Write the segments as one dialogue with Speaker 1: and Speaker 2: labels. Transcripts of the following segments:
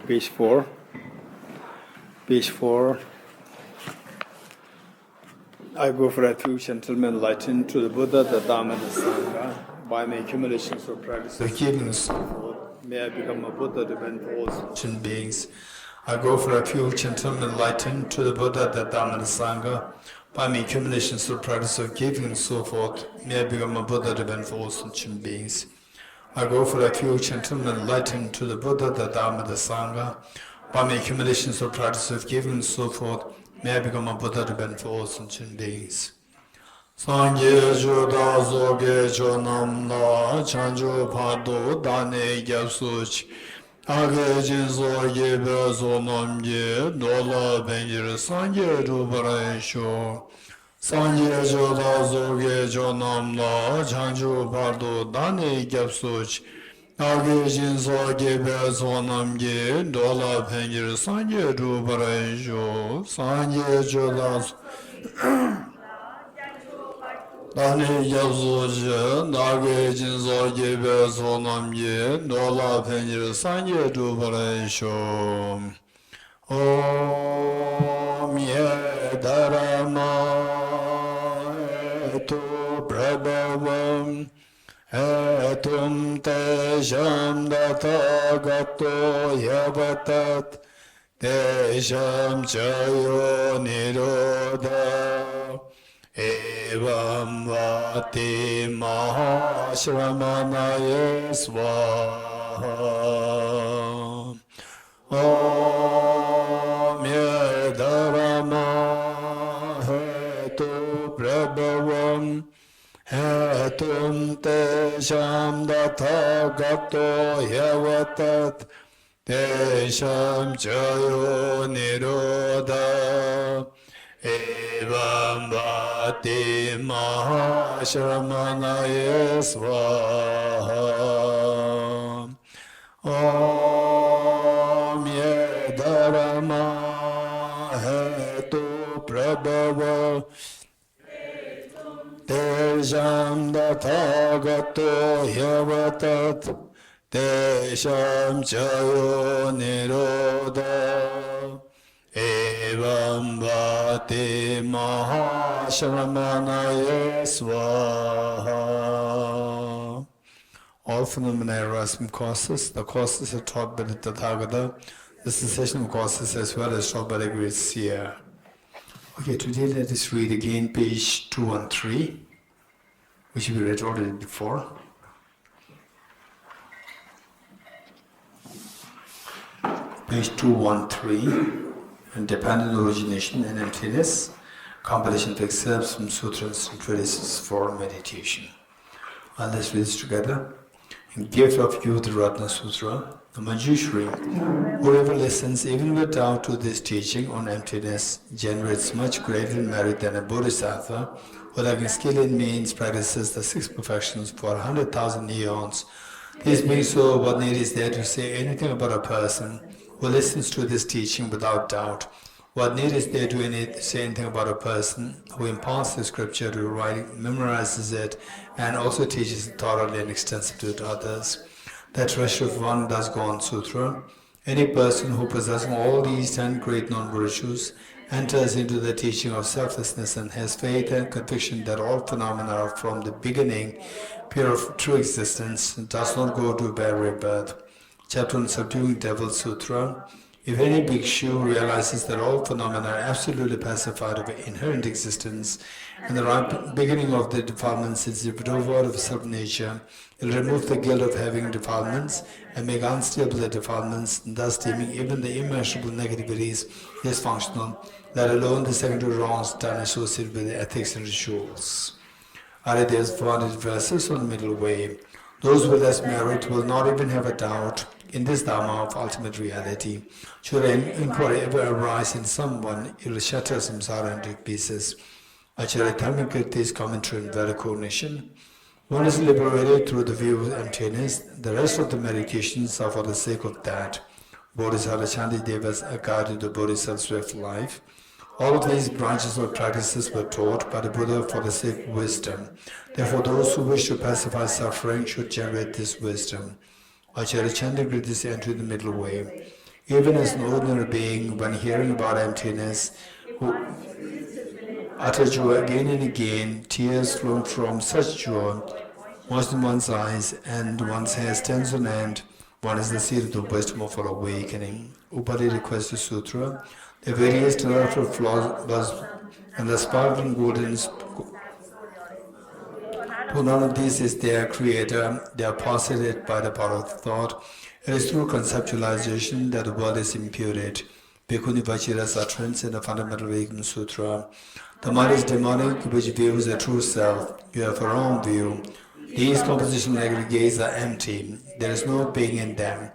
Speaker 1: Page 4. Page 4. I go for refuge until men enlightened to the Buddha, the Dhamma, and the Sangha. By my accumulations of practice of giving and so forth, may I become a Buddha to benefit all sentient beings. I go for refuge until men enlightened to the Buddha, the Dhamma, and the Sangha. By my accumulations of practice of giving and so forth, may I become a Buddha to benefit all sentient beings. I go for refuge until men enlightened to the Buddha, the Dhamma, the Sangha. By my accumulations of practice of giving and so forth, may I become a Buddha to benefit all sentient beings. Sangye Joda Zoge Jonamla Chanjo Pado Dane Gyapsuch Age Jinzo Yebe Zonamye Dola Benjir Sangye Rubara Sho Sangye Joda Zoge Jonamla Chanjo Pado Dane Gyapsuch Age Jinzo Yebe Zonamye Dola Benjir Sangye Rubara Sho Sangye Joda Dani Yabzuji, Nage Jinzo Gebe Sonamye, Dola Penjir Sanye Dubare Sho. Om Ye Dharma Etu Prabhavam Etum Tesham Data Gato Yabatat Tesham Chayo Nirodha Evam Vati Mahashramanaya Swaha. Om Yedharama Hetu Prabhavam Hetum Tesham Datha Gato Yavatat Tesham Chayo Nirodha Evam Vati Mahashramanaya Swaha. Om Yedharama Hetu Prabhava Tesham Datha Gato Yavatat Tesham Chayo Nirodha Evam Vati Mahashramanaya Swaha. All phenomena arise from causes. The causes are taught by the Tathagata. The cessation of causes as well as taught by the great seer. Okay, today let us read again page 213, which we read already before. Page 213. Independent origination and emptiness, compilation of excerpts from sutras and treatises for meditation. And let's read this together. In gift of you the Ratna Sutra, the Manjushri, whoever listens even with doubt to this teaching on emptiness generates much greater merit than a bodhisattva who, like skill in means, practices the six perfections for 100,000 eons. This being so, what need is there to say anything about a person who listens to this teaching without doubt? What need is there to say anything about a person who imparts the scripture to writing, memorizes it, and also teaches it thoroughly and extensively to others? The treasure of one does go on sutra. Any person who possessing all these 10 great non-virtues enters into the teaching of selflessness and has faith and conviction that all phenomena are from the beginning pure of true existence and does not go to bear rebirth. Chapter on Subduing Devil Sutra. If any bhikshu realizes that all phenomena are absolutely pacified of inherent existence and the right beginning of the defilements is the word of self-nature, it will remove the guilt of having defilements and make unstable the defilements, thus deeming even the immeasurable negativities dysfunctional, let alone the secondary wrongs done associated with the ethics and rituals. Arida's 400 verses on the middle way. Those with less merit will not even have a doubt in this Dhamma of ultimate reality. Should an inquiry ever arise in someone, it will shatter samsara into pieces. Acharya Dharmakirti's commentary on the recognition. One is liberated through the view of emptiness. The rest of the meditations are for the sake of that. Bodhisattva Chandideva's guide to the Bodhisattva's way of life. All of these branches or practices were taught by the Buddha for the sake of wisdom. Therefore, those who wish to pacify suffering should generate this wisdom. Acharya Chandideva's entry the middle way. Even as an ordinary being, when hearing about emptiness, who utter joy again and again, tears flow from such joy, moisten one's eyes, and one's hair stands on end. One is the seat of the wisdom of our awakening. Upadhyiccitta Sutra, the various terrestrial flaws and the sparkling golden. To none of these is their creator. They are postulated by the power of thought. It is through conceptualization that the world is imputed. Bhikkhuni Vajira's utterance in the Fundamental Awakening Sutra. The mind is demonic, which views the true self. You have a wrong view. These compositional aggregates are empty. There is no being in them.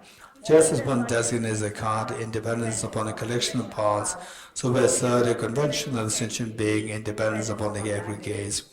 Speaker 1: Just as one designates a card in dependence upon a collection of parts, so we assert a conventional sentient being in dependence upon the aggregates.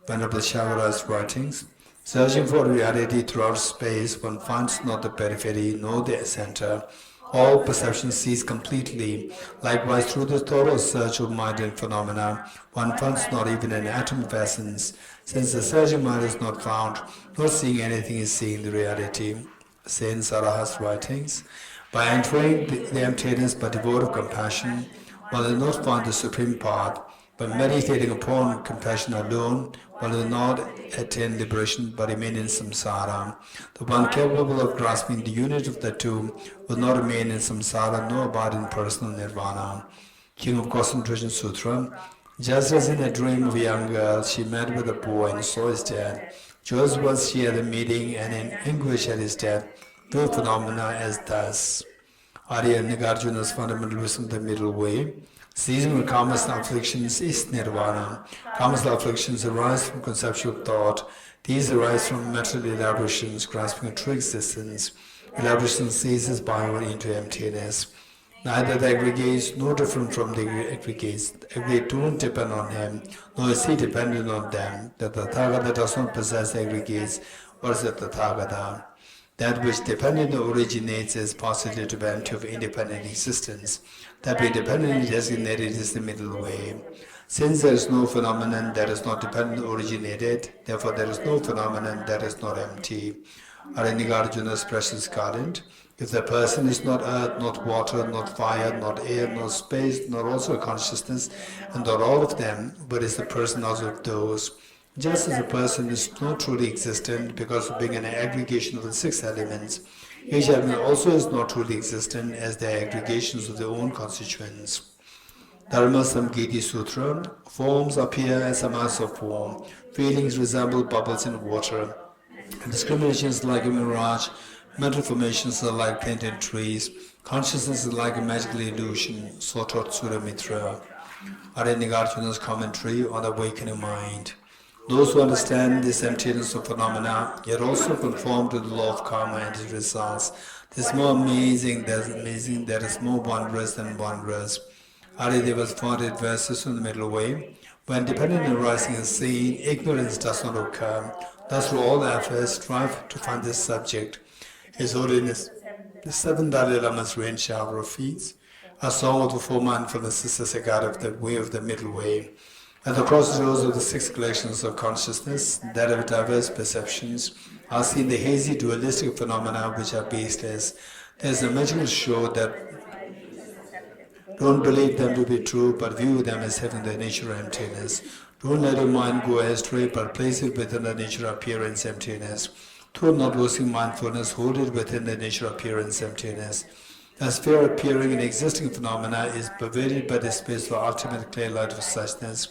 Speaker 1: Venerable Shavara's writings, searching for reality throughout space, one finds not the periphery nor the center. All perception cease completely. Likewise, through the thorough search of mind and phenomena, one finds not even an atom of essence. Since the searching mind is not found, not seeing anything is seeing the reality. Saint Saraha's writings, by entering the emptiness but devoid of compassion, one will not find the supreme path. By meditating upon compassion alone, one will not attain liberation but remain in samsara. The one capable of grasping the unit of the two will not remain in samsara nor abide in personal nirvana. King of Concentration Sutra, just as in a dream of a young girl, she met with a boy and saw his death. Just was she at the meeting and in anguish at his death, viewed phenomena as thus. Arya Nagarjuna's fundamental wisdom, the middle way. Ceasing with karma's afflictions is nirvana. Karma's afflictions arise from conceptual thought. These arise from mental elaborations, grasping a true existence. Elaboration ceases by or into emptiness. Neither the aggregates nor different from the aggregates. The aggregates don't depend on him, nor is he dependent on them. The Tathagata does not possess aggregates. What is the Tathagata? That which dependently originates is posited to be empty of independent existence. That which dependently designated is the middle way. Since there is no phenomenon that is not dependently originated, therefore there is no phenomenon that is not empty. Aranigarjuna's precious current. If the person is not earth, not water, not fire, not air, not space, not also consciousness, and not all of them, but is the person also of those. Just as a person is not truly existent because of being an aggregation of the six elements, each element also is not truly existent as they are aggregations of their own constituents. Dharma Samgiti Sutra, forms appear as a mass of form, feelings resemble bubbles in water, discriminations like a mirage, mental formations are like painted trees, consciousness is like a magical illusion, so taught Sura Mitra. Aranigarjuna's commentary on the awakening mind. Those who understand this emptiness of phenomena, yet also conform to the law of karma and its results, this is more amazing, that is more wondrous than wondrous. Adideva's 400 verses from the middle way. When dependent arising is seen, ignorance does not occur. Thus, through all efforts, strive to find this subject. His Holiness, the 7 Dalai Lama's rain shower of feet, a song of the 4 mindfulnesses as a guide of the way of the middle way. At the crossroads of the 6 collections of consciousness, that of diverse perceptions, are seen the hazy dualistic phenomena which are baseless. There is a magical show that don't believe them to be true, but view them as having the nature of emptiness. Don't let your mind go astray, but place it within the nature of appearance emptiness. Through not losing mindfulness, hold it within the nature of appearance emptiness. The sphere appearing in existing phenomena is pervaded by the space for ultimate clear light of suchness.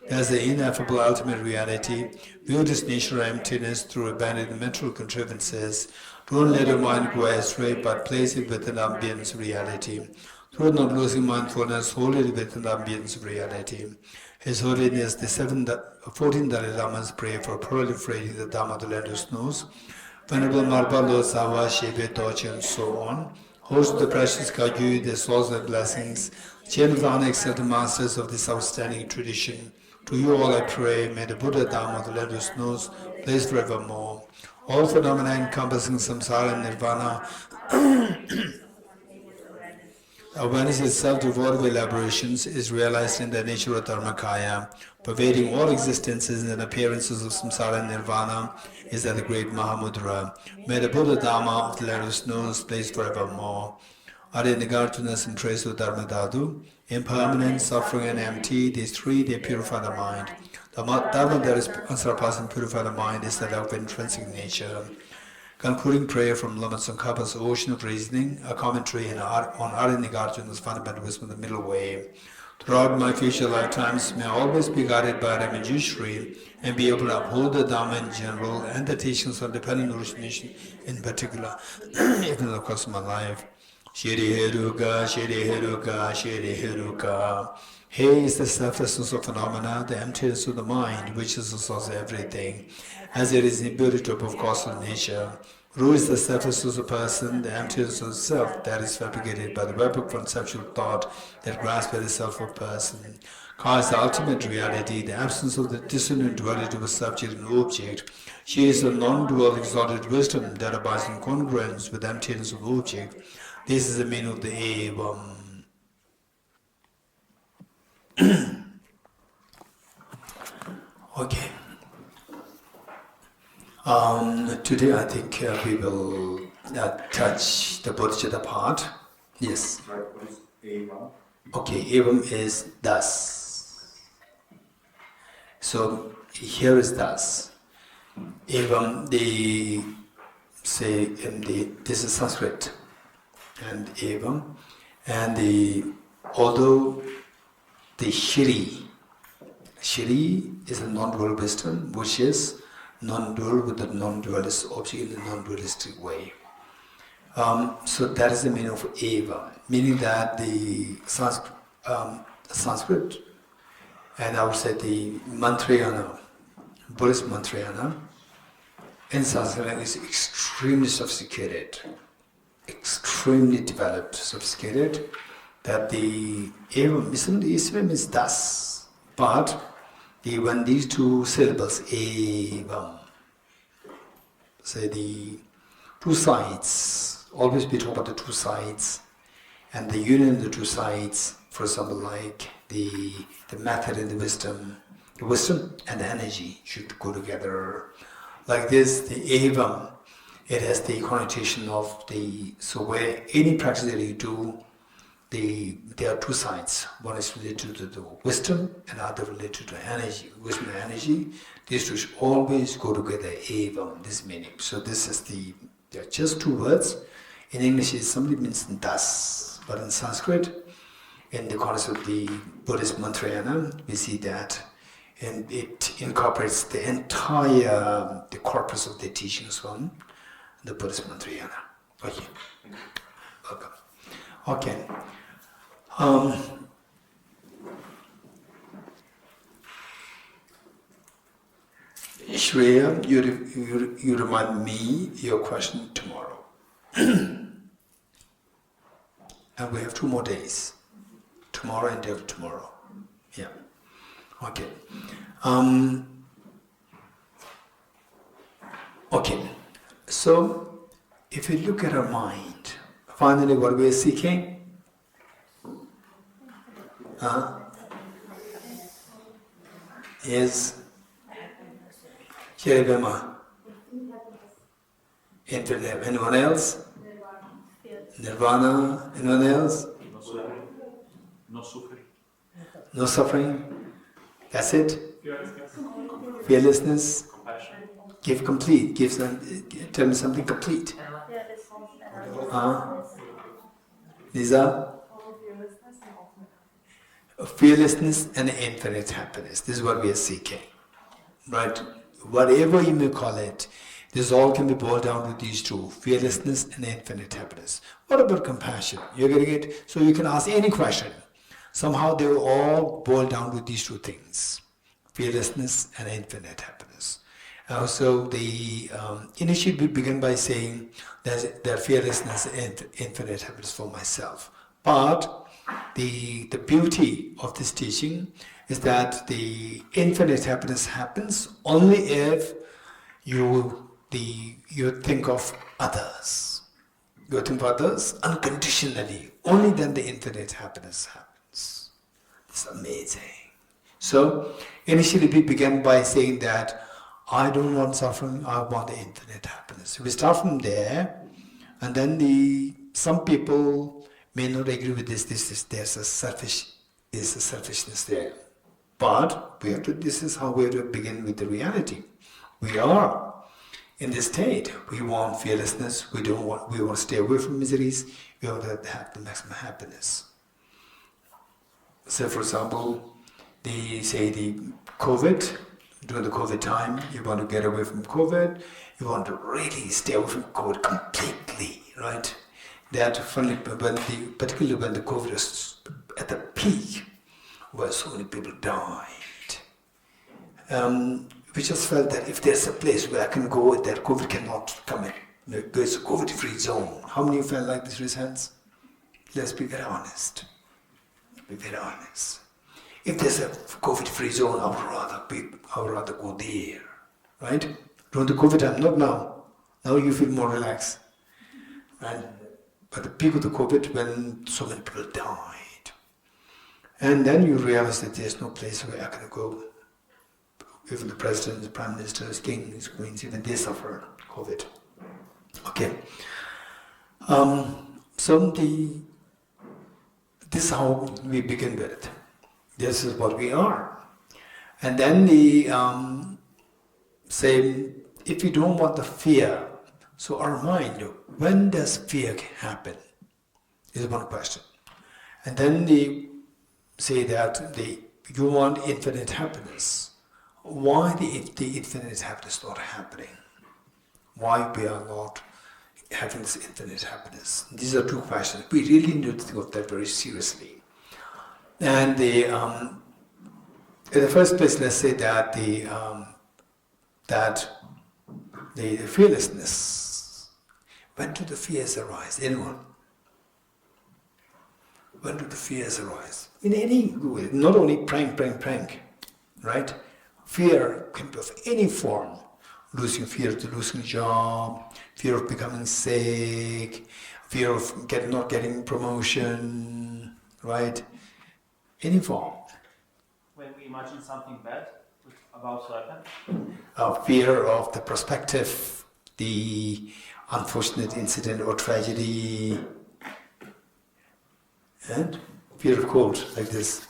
Speaker 1: As the ineffable ultimate reality, view this nature of emptiness through abandoned mental contrivances. Don't let your mind go astray, but place it within the ambience of reality. Through not losing mindfulness, hold it within the ambience of reality. His Holiness, the 14 Dalai Lamas pray for proliferating the Dhamma to land of snows. Venerable Marbalo, Sawa, Shebe, Dochi, and so on. Host the precious Kagyu, the souls and blessings, chain of the unaccepted masters of this outstanding tradition. To you all I pray, may the Buddha Dhamma, the land of snows, blaze forevermore. All phenomena encompassing samsara and nirvana, awareness itself devoid of elaborations is realized in the nature of Dharmakaya, pervading all existences and appearances of samsara and nirvana is at the great Mahamudra. May the Buddha Dhamma of the land of snows blaze forevermore. Adi Nagarjunas and Trace of Dharmadhatu, impermanent, suffering and empty, these three, they purify the mind. The Dharma that is unsurpassed and purify the mind is that of intrinsic nature. Concluding prayer from Lama Tsongkhapa's Ocean of Reasoning, a commentary on Adi Nagarjuna's fundamental wisdom of the middle way. Throughout my future lifetimes, may I always be guided by Rama Jushri and be able to uphold the Dhamma in general and the teachings of dependent origination in particular, even in the course of my life. Shiri Heruka, Shiri Heruka, Shiri Heruka. He is the selflessness of phenomena, the emptiness of the mind, which is the source of everything, as it is imbued of causal nature. Ru is the selflessness of person, the emptiness of self that is fabricated by the web of conceptual thought that grasps at the self of person. Ka is the ultimate reality, the absence of the dissonant duality of a subject and object. She is the non-dual exalted wisdom that abides in congruence with the emptiness of object. This is the meaning of the Evam. Okay. Today I think we will touch the bodhicitta part. Yes.
Speaker 2: What is Evam?
Speaker 1: Okay, Evam is thus. So here is thus. Evam, they say in this is Sanskrit, and Evam, and although the Shri is a non-dual wisdom, which is non-dual with the non-dualist object in a non-dualistic way. So that is the meaning of Eva, meaning that the Sanskrit, and I would say the Mantrayana, Buddhist Mantrayana, in Sanskrit is extremely sophisticated, extremely developed, sophisticated, that the Eva means thus, but when these two syllables, evam, say the two sides, always we talk about the two sides, and the union of the two sides, for example, like the method and the wisdom and the energy should go together. Like this, the evam, it has the connotation of so where any practice that you do, there are two sides. One is related to the wisdom and other related to energy. Wisdom and energy, these two should always go together, evam, this meaning. So this is there are just two words. In English it simply means thus, but in Sanskrit, in the context of the Buddhist Mantrayana, we see that, and it incorporates the entire the corpus of the teachings from the Buddhist Mantrayana. Okay, welcome. Okay. Shreya, you remind me your question tomorrow. And we have 2 more days. Tomorrow and day after tomorrow. Yeah. Okay. Okay. So, if you look at our mind, finally what we are seeking, is Cheribema. Infinite. Anyone else? Nirvana. Anyone else?
Speaker 2: No suffering.
Speaker 1: No suffering. That's it. Fearlessness.
Speaker 2: Compassion.
Speaker 1: Give complete. Tell me something complete. These are fearlessness and infinite happiness. This is what we are seeking. Right? Whatever you may call it, this all can be boiled down to these two, fearlessness and infinite happiness. What about compassion? You're getting it? So you can ask any question. Somehow they will all boil down to these two things, fearlessness and infinite happiness. So initially we begin by saying that fearlessness and infinite happiness for myself. But the beauty of this teaching is that the infinite happiness happens only if you think of others. You think of others unconditionally. Only then the infinite happiness happens. It's amazing. So initially we began by saying that I don't want suffering, I want the infinite happiness. We start from there, and then some people may not agree with this, there's a selfishness there. But this is how we have to begin with the reality. We are in this state. We want fearlessness, we want to stay away from miseries, we want to have the maximum happiness. So for example, the COVID, during the COVID time, you want to get away from COVID, you want to really stay away from COVID completely, right? That particularly when the COVID was at the peak, where so many people died, we just felt that if there's a place where I can go that COVID cannot come in, there's a COVID-free zone. How many of you felt like this? Raise hands. Let's be very honest. Be very honest. If there's a COVID-free zone, I would rather go there, right? During the COVID time, not now. Now you feel more relaxed, right? But the peak of the COVID, when so many people died, and then you realize that there's no place where I can go. Even the presidents, the prime ministers, kings, queens, even they suffer COVID. Okay. This is how we begin with it. This is what we are. And then say, if we don't want the fear, so our mind, when does fear happen? Is one question. And then they say that you want infinite happiness. Why the infinite happiness not happening? Why we are not having this infinite happiness? These are two questions. We really need to think of that very seriously. And in the first place, let's say that the fearlessness. When do the fears arise? Anyone? When do the fears arise? In any way, not only prank, right? Fear can be of any form. Fear of losing a job, fear of becoming sick, fear of not getting promotion, right? Any form.
Speaker 3: When we imagine something bad about to happen?
Speaker 1: Fear of the prospective, the unfortunate incident or tragedy, and fear of cold, like this.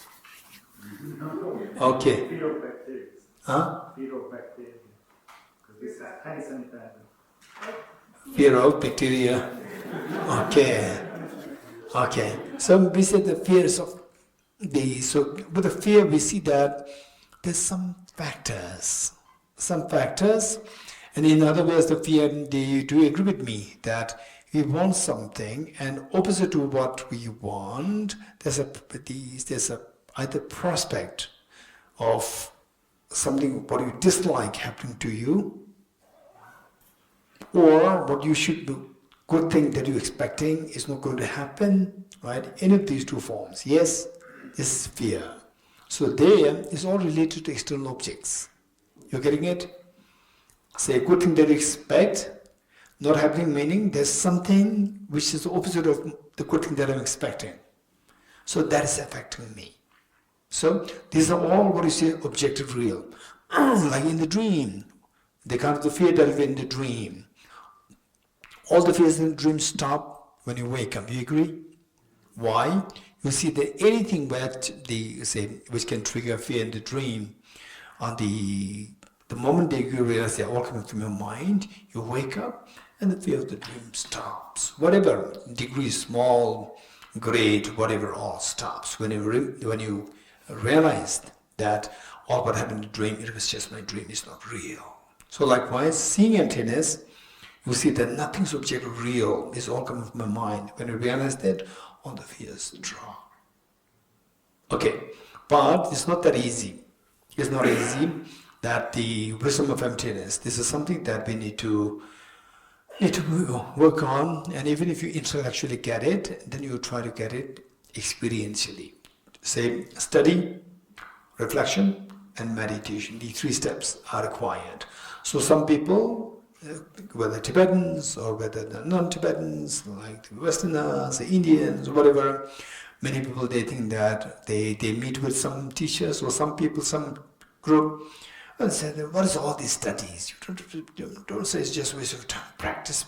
Speaker 1: Okay.
Speaker 2: Fear of bacteria.
Speaker 1: Huh?
Speaker 2: Fear of bacteria. Because this is high sanitary.
Speaker 1: Fear of bacteria. Okay. So we said the fears of with the fear we see that there's some factors, and in other words, the fear. Do you agree with me that we want something, and opposite to what we want, there's either prospect of something what you dislike happening to you, or what you should do, good thing that you're expecting is not going to happen, right? Any of these two forms, yes, this is fear. So there is all related to external objects. You're getting it? Say a good thing that you expect, not happening, meaning there's something which is the opposite of the good thing that I'm expecting. So that is affecting me. So these are all what you say objective real. Like in the dream, the kind of the fear that is in the dream. All the fears in the dream stop when you wake up. Do you agree? Why? You see that anything which can trigger fear in the dream, on the moment that you realize they're all coming from your mind, you wake up and the fear of the dream stops. Whatever degree, small, great, whatever, all stops. When you realize that all what happened in the dream, it was just my dream, it's not real. So likewise, seeing emptiness, you see that nothing's objective real, it's all coming from my mind. When you realize that, all the fears drop. Okay, but it's not that easy. It's not easy that the wisdom of emptiness, this is something that we need to work on, and even if you intellectually get it, then you try to get it experientially. Say, study, reflection, and meditation. These three steps are required. So some people, whether Tibetans or whether they're non-Tibetans, like the Westerners, the Indians, whatever, many people, they think that they meet with some teachers or some people, some group, and say, what is all these studies? You don't say it's just a waste of time. Practice.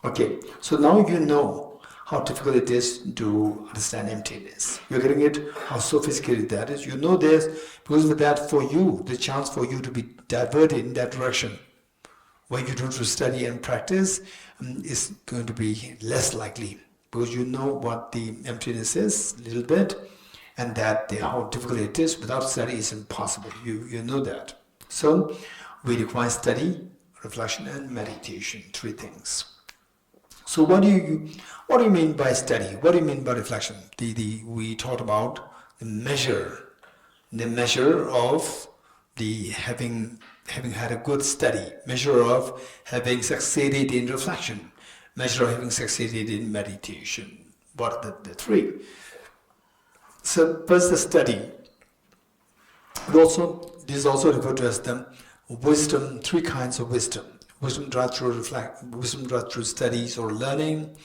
Speaker 1: Okay, so now you know how difficult it is to understand emptiness. You're getting it? How sophisticated that is. You know this because with that, for you, the chance for you to be diverted in that direction, when you don't study and practice, is going to be less likely because you know what the emptiness is a little bit, and that how difficult it is. Without study, it's impossible. You know that. So we require study, reflection, and meditation. 3 things. So what do you mean by study? What do you mean by reflection? We talked about the measure of the having had a good study, measure of having succeeded in reflection, measure of having succeeded in meditation. What are the 3? So first the study. This is also referred to as the wisdom, 3 kinds of wisdom. Wisdom derived through wisdom derived through studies or learning,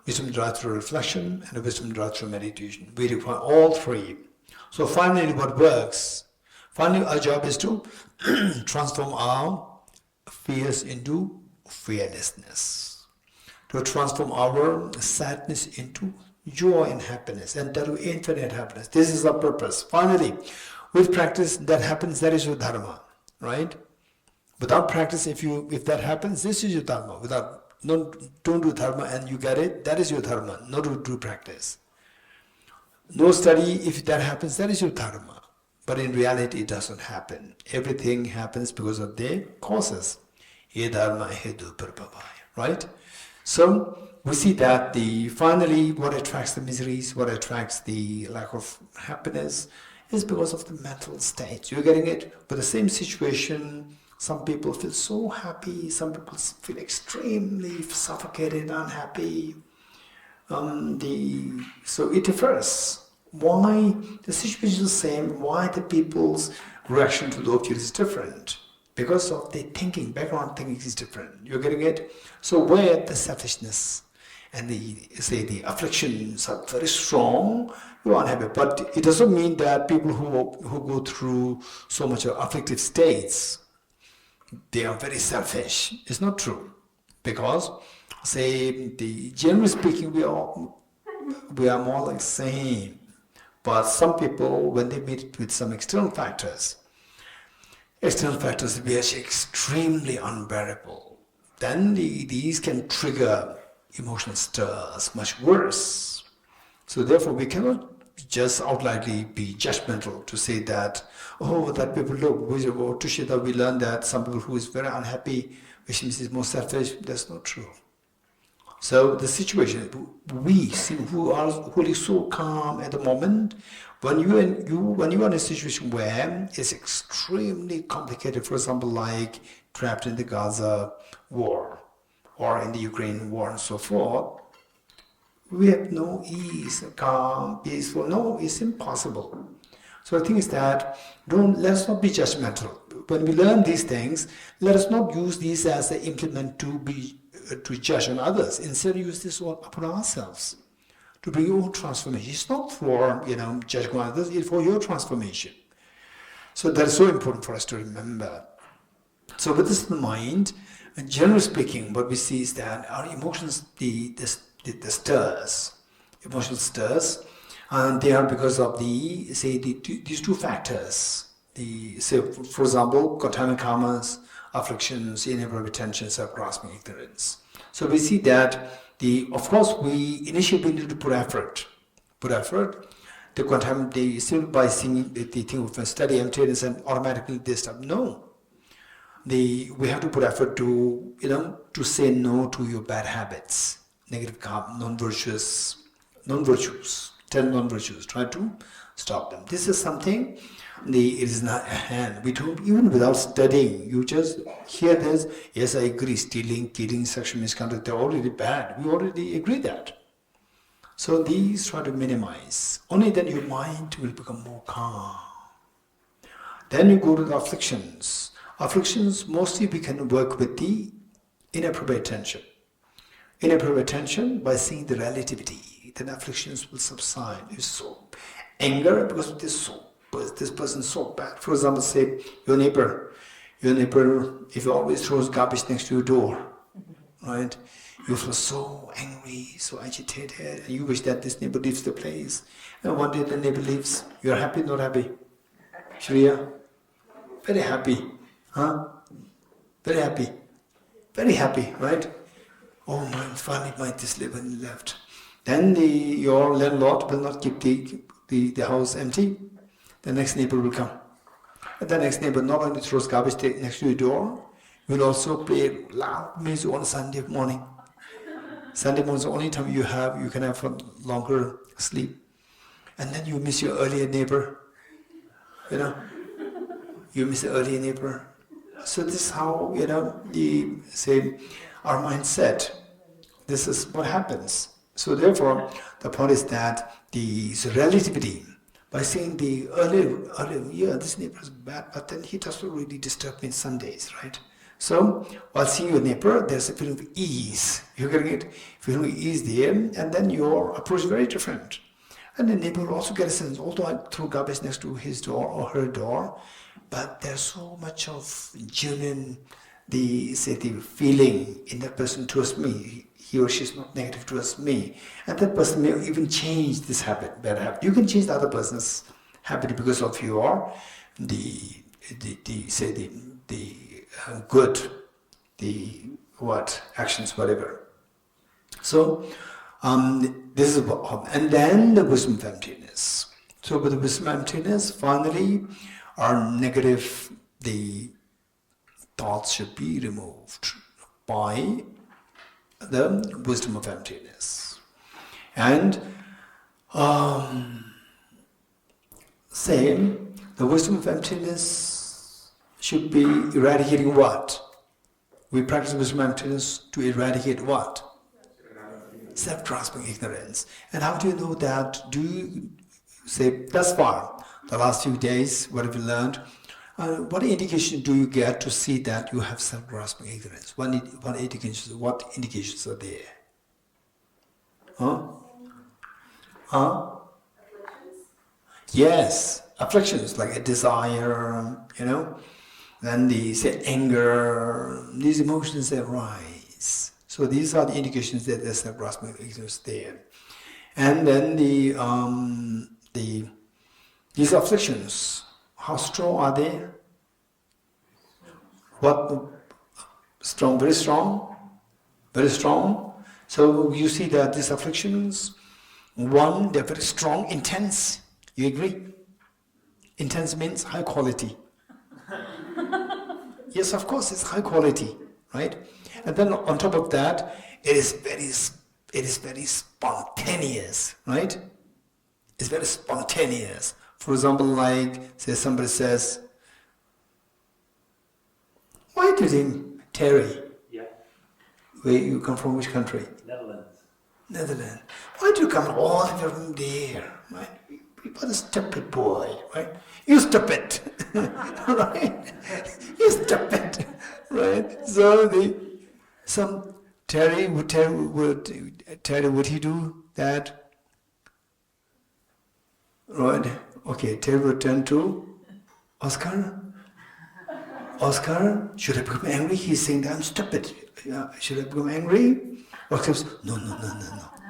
Speaker 1: wisdom derived through reflection, and wisdom derived through meditation. We require all 3. So finally what works? Finally our job is to transform our fears into fearlessness. To transform our sadness into joy and happiness, and that to infinite happiness. This is our purpose. Finally, with practice that happens, that is your dharma, right? Without practice, if that happens, this is your dharma. Don't do dharma and you get it, that is your dharma, not to do practice. No study, if that happens, that is your dharma. But in reality, it doesn't happen. Everything happens because of the causes. Ye dharma hedu prabhavaya, right? So we see that finally what attracts the miseries, what attracts the lack of happiness is because of the mental state. You're getting it? But the same situation, some people feel so happy, some people feel extremely suffocated, unhappy. So it differs. Why the situation is the same, why the people's reaction to the object is different? Because of the thinking, background thinking is different. You're getting it? So where the selfishness and the afflictions are very strong, you are unhappy. But it doesn't mean that people who go through so much of afflictive states, they are very selfish. It's not true. Because, generally speaking, we are more like same. But some people, when they meet with some external factors will be extremely unbearable. Then these can trigger emotional stirs much worse. So therefore we cannot just outrightly be judgmental to say that, that people look, BODDHICITTA, we learn that some people who is very unhappy, which means is more selfish. That's not true. So the situation, we see who are so calm at the moment, when you are in a situation where it's extremely complicated, for example, like trapped in the Gaza war or in the Ukraine war and so forth, we have no ease, calm, peaceful. No, it's impossible. So the thing is that let us not be judgmental. When we learn these things, let us not use these as the implement to judge on others. Instead, use this upon ourselves to bring your own transformation. It's not for judging on others; it's for your transformation. So that is so important for us to remember. So with this in mind, and generally speaking, what we see is that our emotions, the stirs, emotional stirs, and they are because of these 2 factors. For example, contaminant karmas, afflictions, inappropriate tensions, self-grasping, ignorance. So we see that of course we initially need to put effort. To contaminate still by seeing the thing of study emptiness and automatically this stuff. No. We have to put effort to say no to your bad habits, negative karma, non-virtues, 10 non-virtues. Try to stop them. This is something. It is not a hand. We don't, even without studying, you just hear this, yes, I agree, stealing, killing, sexual misconduct, they're already bad. We already agree that. So these try to minimize. Only then your mind will become more calm. Then you go to the afflictions. Afflictions, mostly we can work with the inappropriate attention. Inappropriate attention, by seeing the relativity, then afflictions will subside. You so anger because of this person is so bad. For example, say your neighbor, if he always throws garbage next to your door, right? You feel so angry, so agitated, and you wish that this neighbor leaves the place. And one day the neighbor leaves. You're happy, not happy? Shreya? Very happy. Huh? Very happy. Very happy, right? Oh my, finally this neighbor left. Then your landlord will not keep the house empty. The next neighbor will come. And the next neighbor not only throws garbage next to your door, will also play loud music on Sunday morning. Sunday morning is the only time you can have a longer sleep. And then you miss your earlier neighbor. You miss the earlier neighbor. So this is how, our mindset. This is what happens. So therefore, the point is that the relativity, by saying the earlier, this neighbor is bad, but then he doesn't really disturb me on Sundays, right? So, while seeing your neighbor, there's a feeling of ease. You're getting it? Feeling of ease there, and then your approach is very different. And the neighbor will also get a sense, although I throw garbage next to his door or her door, but there's so much of genuine, the feeling in that person towards me. He or she is not negative towards me. And that person may even change this habit, bad habit. You can change the other person's habit because of your, good, actions, whatever. So, this is and then the wisdom of emptiness. So with the wisdom of emptiness, finally, our negative, the thoughts should be removed by the wisdom of emptiness. And same, the wisdom of emptiness should be eradicating what? We practice wisdom of emptiness to eradicate what? Self-grasping ignorance. And how do you know that? Do you say, thus far, the last few days, what have you learned? What indication do you get to see that you have self-grasping ignorance? What indications are there? Yes, afflictions like a desire, then anger, these emotions that rise. So these are the indications that there's self-grasping ignorance there. And then these afflictions, how strong are they? What strong? Very strong? Very strong. So you see that these afflictions, one, they're very strong, intense. You agree? Intense means high quality. Yes, of course, it's high quality, right? And then on top of that, it is very spontaneous, right? It's very spontaneous. For example, like, say somebody says, why do you think Terry?
Speaker 3: Yeah.
Speaker 1: Where you come from, which country?
Speaker 3: Netherlands.
Speaker 1: Netherlands. Why do you come all the way from there? Right? What a stupid boy, right? You stupid, right? You stupid, right? So Terry would he do that? Right? Okay, Terry would turn to Oscar. Oscar, should I become angry? He's saying that I'm stupid. Should I become angry? Oscar says, no.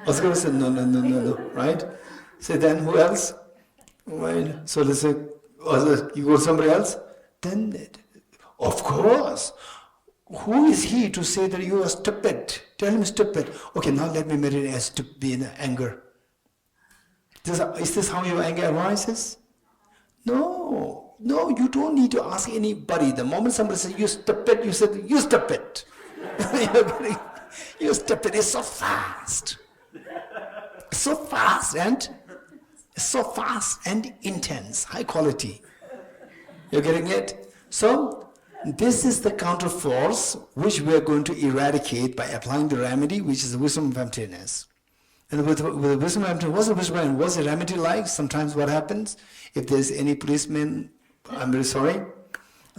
Speaker 1: Oscar said, no, right? So then who else? Right. So let's say, you go somebody else? Then, of course, who is he to say that you are stupid? Tell him stupid. Okay, now let me meditate as to be in anger. Is this how your anger arises? No, you don't need to ask anybody. The moment somebody says, you stupid, you said, you stupid. You stupid. It's so fast. So fast and intense, high quality. You're getting it? So, this is the counter force which we are going to eradicate by applying the remedy, which is the wisdom of emptiness. And with the wisdom of emptiness, what's the wisdom of emptiness? What's the remedy like? Sometimes what happens, if there's any policeman, I'm very sorry,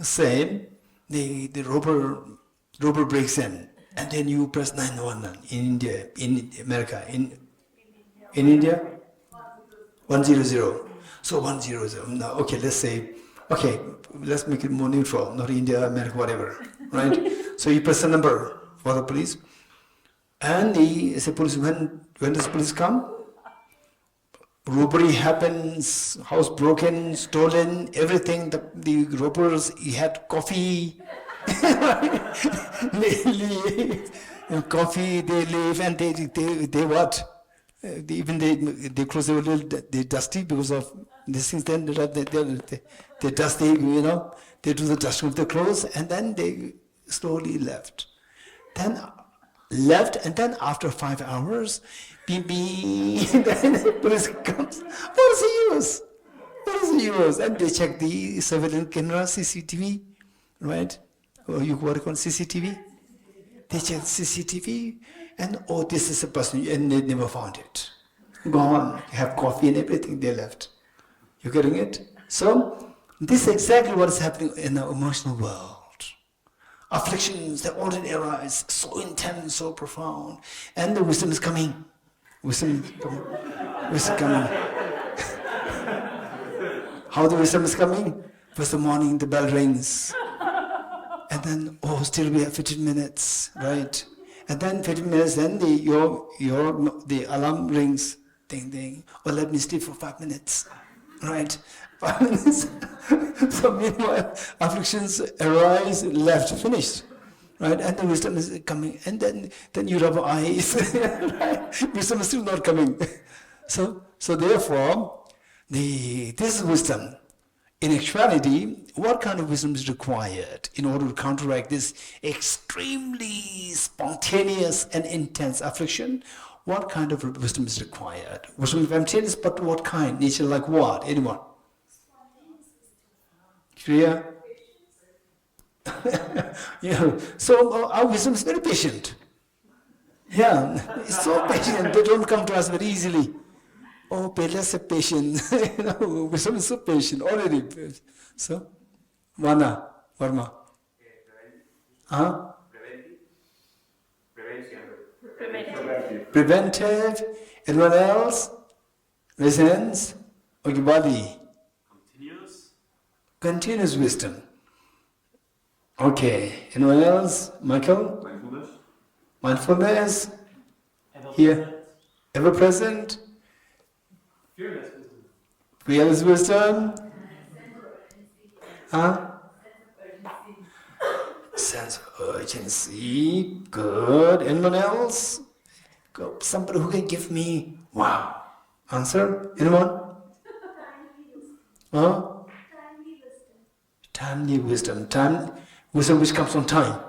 Speaker 1: say, the robber breaks in, and then you press 911 in India, in America, in India? 100. So 100. Now, okay, let's make it more neutral, not India, America, whatever, right? So you press a number for the police. And when does police come? Robbery happens, house broken, stolen, everything. The robbers, he had coffee. They leave. Coffee, they leave, and they what? Even they clothes they were a little they dusty because of these things. Then they dusty, you know. They do the dusting of the clothes, and then they slowly left. Then and then after 5 hours, beep beep, then the police comes. What is the use? What is the use? And they check the surveillance camera, CCTV, right? Or you work on CCTV? They check CCTV, and oh, this is a person, and they never found it. Gone, have coffee and everything, they left. You getting it? So, this is exactly what is happening in the emotional world. Afflictions that already arise, so intense, so profound, and the wisdom is coming. Wisdom coming. How the wisdom is coming? First morning, the bell rings. And then, oh, still we have 15 minutes, right? And then 15 minutes, then the alarm rings, ding, ding. Oh, let me sleep for 5 minutes, right? 5 minutes. So meanwhile, afflictions arise, left, finished, right? And the wisdom is coming. And then you rub your eyes, right? Wisdom is still not coming. So therefore, this is wisdom. In actuality, what kind of wisdom is required in order to counteract this extremely spontaneous and intense affliction? What kind of wisdom is required? Wisdom is spontaneous, but what kind? Nature like what? Anyone? Clear? Yeah. So our wisdom is very patient. Yeah, it's so patient. They don't come to us very easily. Oh, let's have patience. Wisdom is so patient already. So, Varma. Huh? Preventive. Anyone else? Resonance? Okay, body. Continuous wisdom. Okay. Anyone else? Michael? Mindfulness. Here. Ever present. Fearless wisdom. Huh? Sense of urgency. Good. Anyone else? Go. Somebody who can give me wow. Answer? Anyone? Huh? Timely wisdom. Wisdom which comes on time.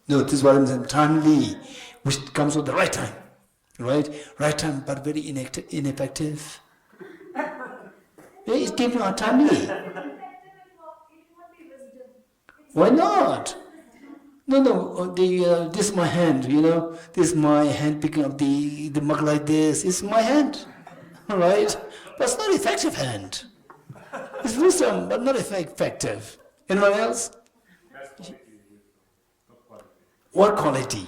Speaker 1: No, this is what I'm saying. Timely, which comes at the right time. Right? Right time, but very ineffective. It came out timely. Why not? No, this is my hand, this is my hand picking up the mug like this. It's my hand, right? But it's not effective hand. It's wisdom, but not effective. Anyone else? What quality?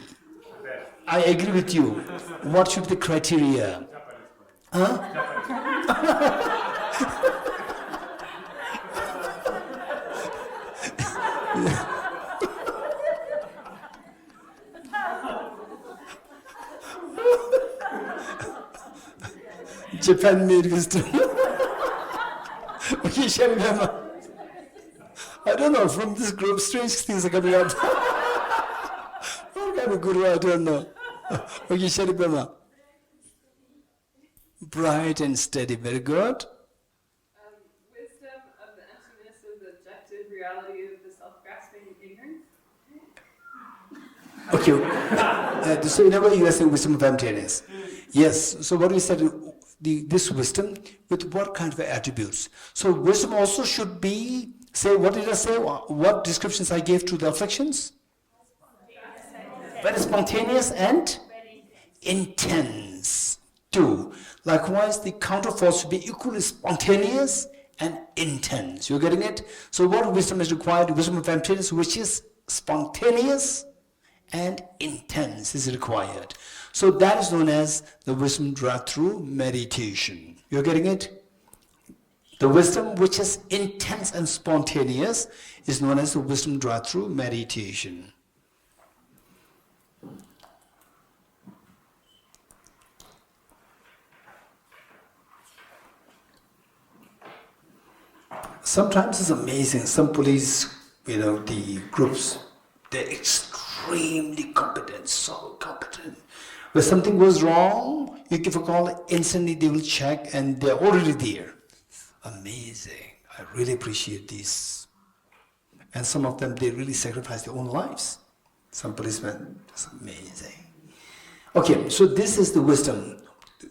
Speaker 1: I agree with you. What should be the criteria? Huh? Japan made wisdom. Okay, Sharima. I don't know, from this group, strange things are coming up. What kind of guru, I don't know. Okay, Sharima. Bright and steady, very good.
Speaker 4: Wisdom of the emptiness of the objective reality of the self-grasping ignorance.
Speaker 1: Okay. So in a way you are saying wisdom of emptiness. Yes. So what we said, this wisdom with what kind of attributes? So wisdom also should be, say, what did I say? What descriptions I gave to the afflictions? Very spontaneous and intense. Too. Likewise, the counterforce should be equally spontaneous and intense. You're getting it? So what wisdom is required? Wisdom of emptiness, which is spontaneous and intense, is required. So that is known as the wisdom derived through meditation. You're getting it? The wisdom which is intense and spontaneous is known as the wisdom derived through meditation. Sometimes it's amazing. Some police, the groups, they're extremely competent, so competent. When something goes wrong, you give a call, instantly they will check and they're already there. Amazing. I really appreciate this. And some of them, they really sacrifice their own lives. Some policemen, it's amazing. Okay, so this is the wisdom.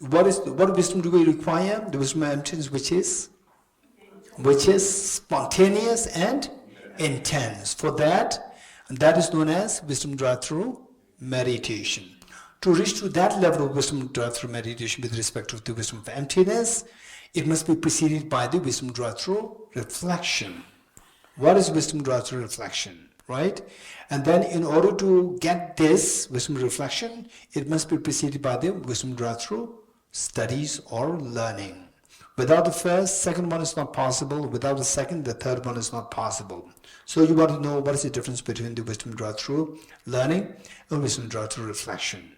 Speaker 1: What wisdom do we require? The wisdom of emptiness, which is spontaneous and intense. For that is known as wisdom derived through meditation. To reach to that level of wisdom derived through meditation with respect to the wisdom of emptiness, it must be preceded by the wisdom derived through reflection. What is wisdom derived through reflection? Right? And then in order to get this wisdom reflection, it must be preceded by the wisdom derived through studies or learning. Without the first, second one is not possible. Without the second, the third one is not possible. So you want to know what is the difference between the wisdom derived through learning and wisdom derived through reflection.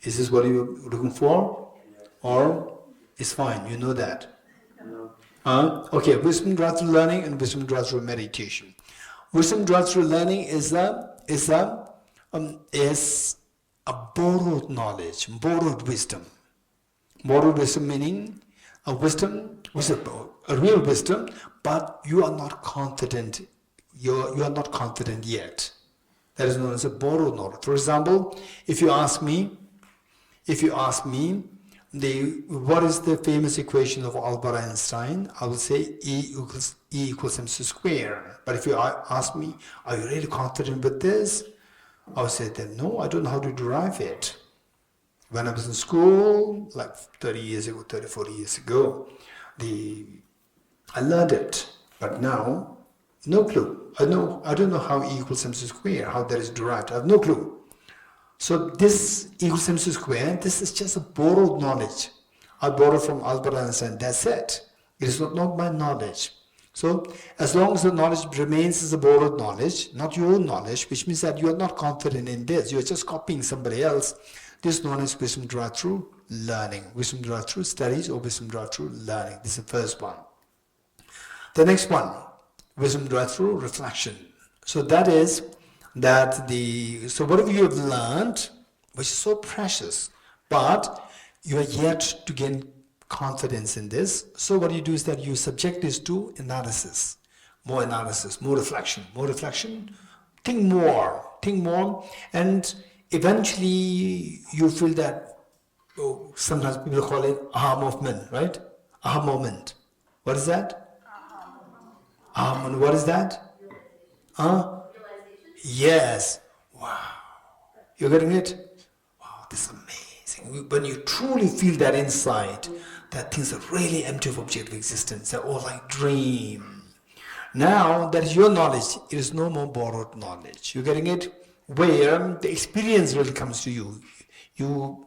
Speaker 1: Is this what you're looking for? Or it's fine, you know that? Okay, wisdom derived through learning and wisdom derived through meditation. Wisdom derived through learning is a borrowed knowledge, borrowed wisdom. Borrowed wisdom meaning a wisdom, a real wisdom, but you are not confident. You are not confident yet. That is known as a borrowed knowledge. For example, if you ask me, what is the famous equation of Albert Einstein? I will say E equals mc square. But if you ask me, are you really confident with this? I will say that no, I don't know how to derive it. When I was in school, like 30 years ago, 30, 40 years ago, I learned it. But now, no clue. I don't know how E equals mc square, how that is derived. I have no clue. So this E equals mc square, this is just a borrowed knowledge. I borrowed from Albert Einstein, that's it. It is not my knowledge. So as long as the knowledge remains as a borrowed knowledge, not your own knowledge, which means that you are not confident in this, you are just copying somebody else, this is known as wisdom derived through learning. Wisdom derived through studies or wisdom derived through learning. This is the first one. The next one, wisdom derived through reflection. So that is so whatever you have learned, which is so precious, but you are yet to gain confidence in this. So what you do is that you subject this to analysis, more reflection, think more, and eventually you feel that, sometimes people call it aha movement, right? Aha moment. What is that? Aha moment. What is that? Yes. Wow. You're getting it? Wow, this is amazing. When you truly feel that insight, that things are really empty of objective existence, they're all like dream. Now, that is your knowledge. It is no more borrowed knowledge. You're getting it? Where the experience really comes to you. You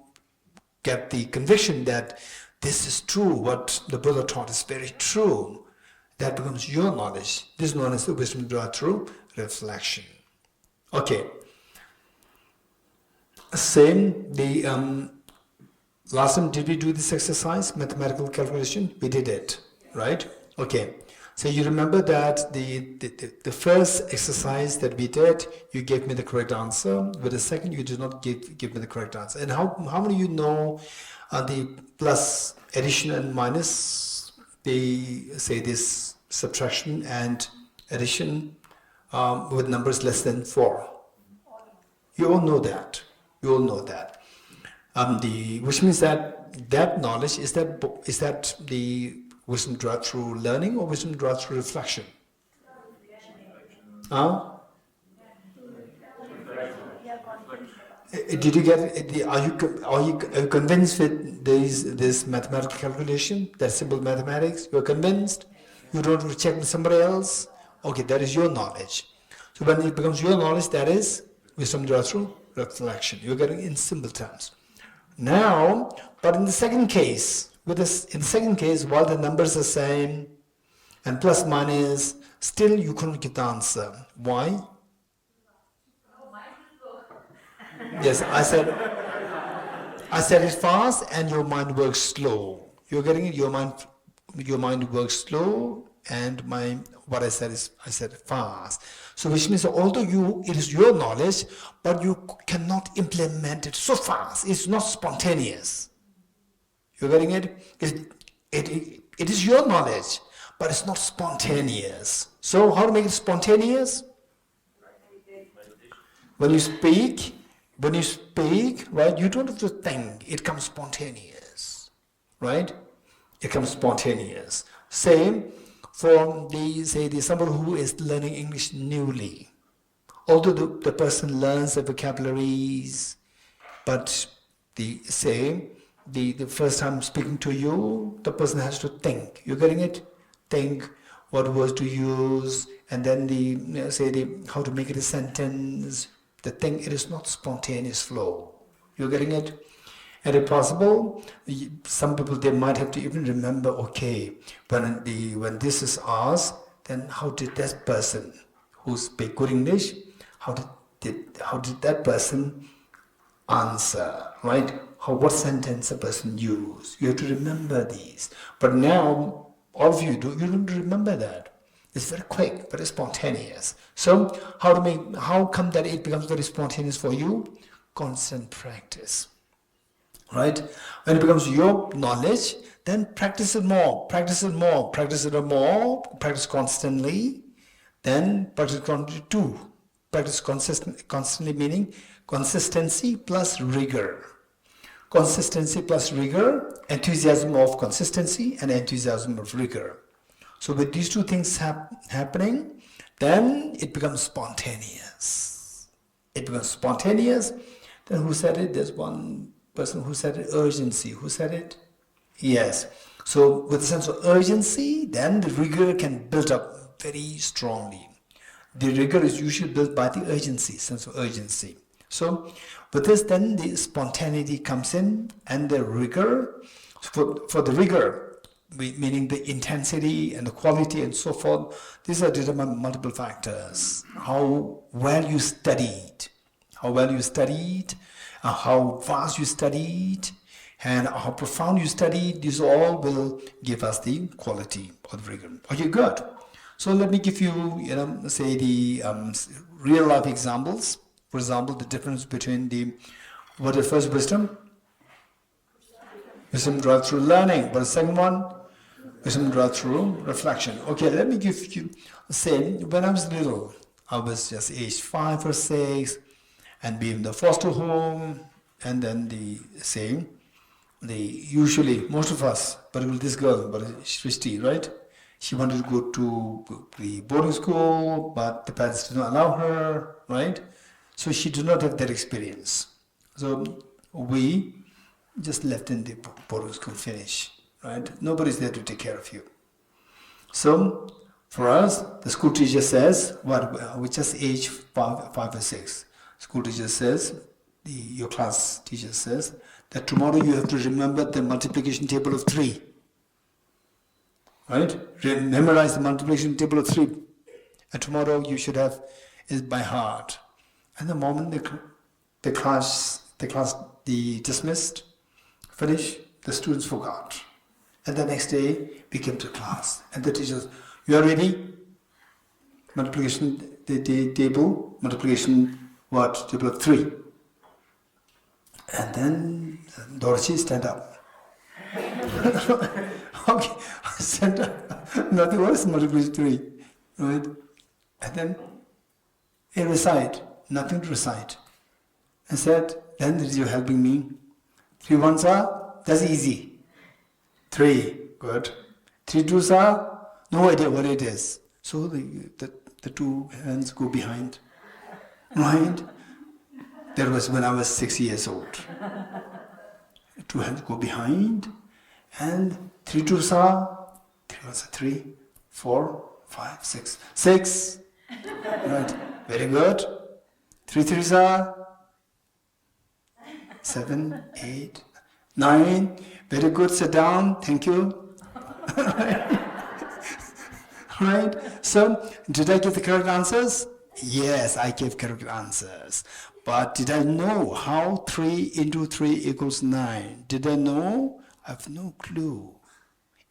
Speaker 1: get the conviction that this is true, what the Buddha taught is very true. That becomes your knowledge. This is known as the wisdom derived through reflection. Okay. Same, last time did we do this exercise, mathematical calculation? We did it, right? Okay. So you remember that the first exercise that we did, you gave me the correct answer. With the second, you did not give me the correct answer. And how many of you know the plus, addition and minus? They say this subtraction and addition with numbers less than 4. You all know that. Which means that knowledge is that the wisdom derived through learning or wisdom derived through reflection? Did you get it? Are you convinced with this mathematical calculation? That simple mathematics? You're convinced? You don't have to check with somebody else? Okay, that is your knowledge. So when it becomes your knowledge, that is wisdom derived through reflection. You're getting in simple terms. Now, but in the second case, while the numbers are same and plus minus, still you couldn't get the answer. Why? Yes, I said it fast and your mind works slow. You're getting it? Your mind works slow and what I said fast. So which means although it is your knowledge, but you cannot implement it so fast. It's not spontaneous. You're getting it? It is your knowledge, but it's not spontaneous. So how to make it spontaneous? When you speak, right, you don't have to think. It comes spontaneous, right? It comes spontaneous. Same for somebody who is learning English newly. Although the person learns the vocabularies, but the first time speaking to you, the person has to think. You're getting it? Think what words to use, and then how to make it a sentence. The thing, it is not spontaneous flow. You're getting it? And if possible, some people, they might have to even remember, okay, when this is asked, then how did that person who speaks good English, how did that person answer, right? What sentence a person used. You have to remember these. But now, all of you don't remember that. It's very quick, very spontaneous. So, how come that it becomes very spontaneous for you? Constant practice. Right? When it becomes your knowledge, then practice it more, practice constantly, then practice constantly too. Practice constantly meaning consistency plus rigor. Consistency plus rigor, enthusiasm of consistency and enthusiasm of rigor. So with these two things happening, then it becomes spontaneous. It becomes spontaneous. Then who said it? There's one person who said it, urgency. Who said it? Yes. So with a sense of urgency, then the rigor can build up very strongly. The rigor is usually built by the urgency, sense of urgency. So with this, then the spontaneity comes in, and the rigor, for the rigor, meaning the intensity and the quality and so forth, these are determined by multiple factors. How well you studied, how fast you studied, and how profound you studied, these all will give us the quality of the rigor. Okay, good. So let me give you, say the real life examples. For example, the difference between what is first wisdom? Wisdom derived through learning. But the second one? Wisdom derived through reflection. Okay, let me give you, say, when I was little, I was just aged 5 or 6, and being in the foster home, and then usually, most of us, particularly this girl, but Srishti, right? She wanted to go to the boarding school, but the parents did not allow her, right? So she did not have that experience. So we just left in the boarding school finish, right? Nobody's there to take care of you. So for us, the school teacher says, we just age 5 or 6. School teacher says, your class teacher says, that tomorrow you have to remember the multiplication table of 3. Right? Memorize the multiplication table of 3. And tomorrow you should have it by heart. And the moment the class dismissed, finished, the students forgot. And the next day we came to class. And the teacher said, you are ready? Multiplication table, multiplication what? Table of 3. And then Dorothy, stand up. Okay, stand up. Nothing was multiplication 3. Right? And then he recite. Nothing to recite. I said, then you're helping me. 3 ones are, that's easy. 3, good. 3 twos are, no idea what it is. So the 2 hands go behind. Right? That was when I was 6 years old. 2 hands go behind, and 3 twos are, 3 ones are 3, 4, 5, 6. 6. Right. Very good. 3 threes are 7, 8, 9. Very good. Sit down. Thank you. Right? So, did I give the correct answers? Yes, I gave correct answers. But did I know how 3 into 3 equals 9? Did I know? I have no clue.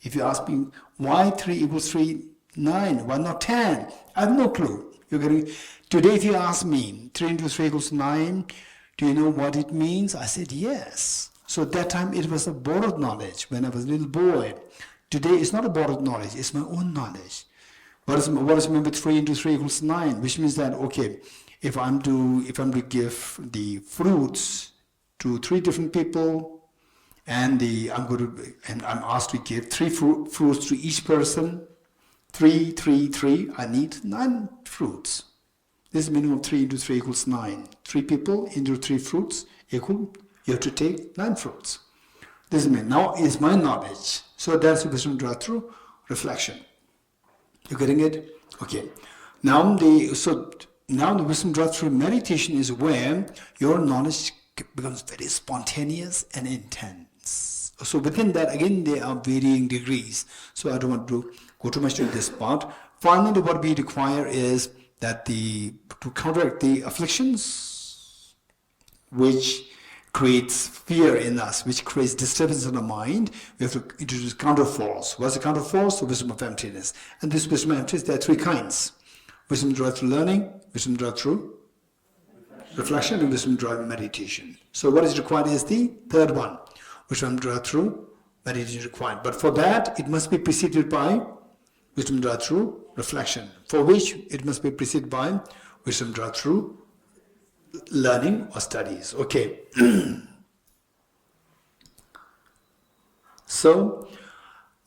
Speaker 1: If you ask me why 3 equals 3, 9. Why not 10? I have no clue. You're getting. Today, if you ask me, 3 into 3 equals 9, do you know what it means? I said yes. So at that time, it was a borrowed knowledge when I was a little boy. Today, it's not a borrowed knowledge, it's my own knowledge. What is meant by 3 into 3 equals 9? Which means that, okay, if I'm to give the fruits to 3 different people, and I'm asked to give 3 fruits to each person, 3, 3, 3, I need 9 fruits. This is minimum of 3 into 3 equals 9. 3 people into 3 fruits equal, you have to take 9 fruits. This is now is my knowledge. So that's the wisdom draw through reflection. You getting it? Okay. Now the wisdom draw through meditation is where your knowledge becomes very spontaneous and intense. So within that, again, there are varying degrees. So I don't want to go too much to this part. Finally, what we require is that to counteract the afflictions which creates fear in us, which creates disturbance in the mind, we have to introduce counterforce. What's the counterforce? The wisdom of emptiness. And this wisdom of emptiness, there are 3 kinds. Wisdom derived through learning, wisdom derived through reflection, and wisdom derived meditation. So what is required is the third one, wisdom derived through meditation required. But for that, it must be preceded by wisdom derived through reflection, for which it must be preceded by wisdom derived through learning or studies. Okay. So,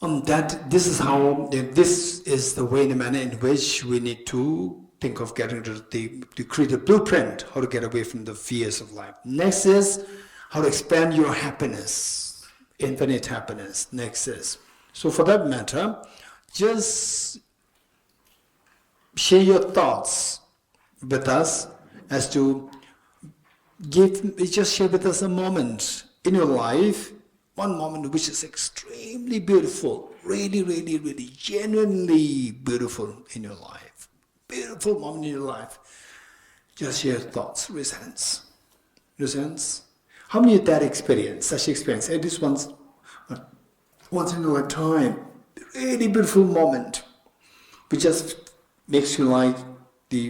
Speaker 1: this is the way, the manner in which we need to think of getting to create a blueprint, how to get away from the fears of life. Next is how to expand your happiness, infinite happiness. Next is, so for that matter, just share your thoughts with us as to just share with us a moment in your life, one moment which is extremely beautiful, really, really, really, genuinely beautiful in your life. Beautiful moment in your life. Just share thoughts, raise hands. Raise hands. How many of that experience, such experience, at least once in a lifetime, really beautiful moment, which just makes you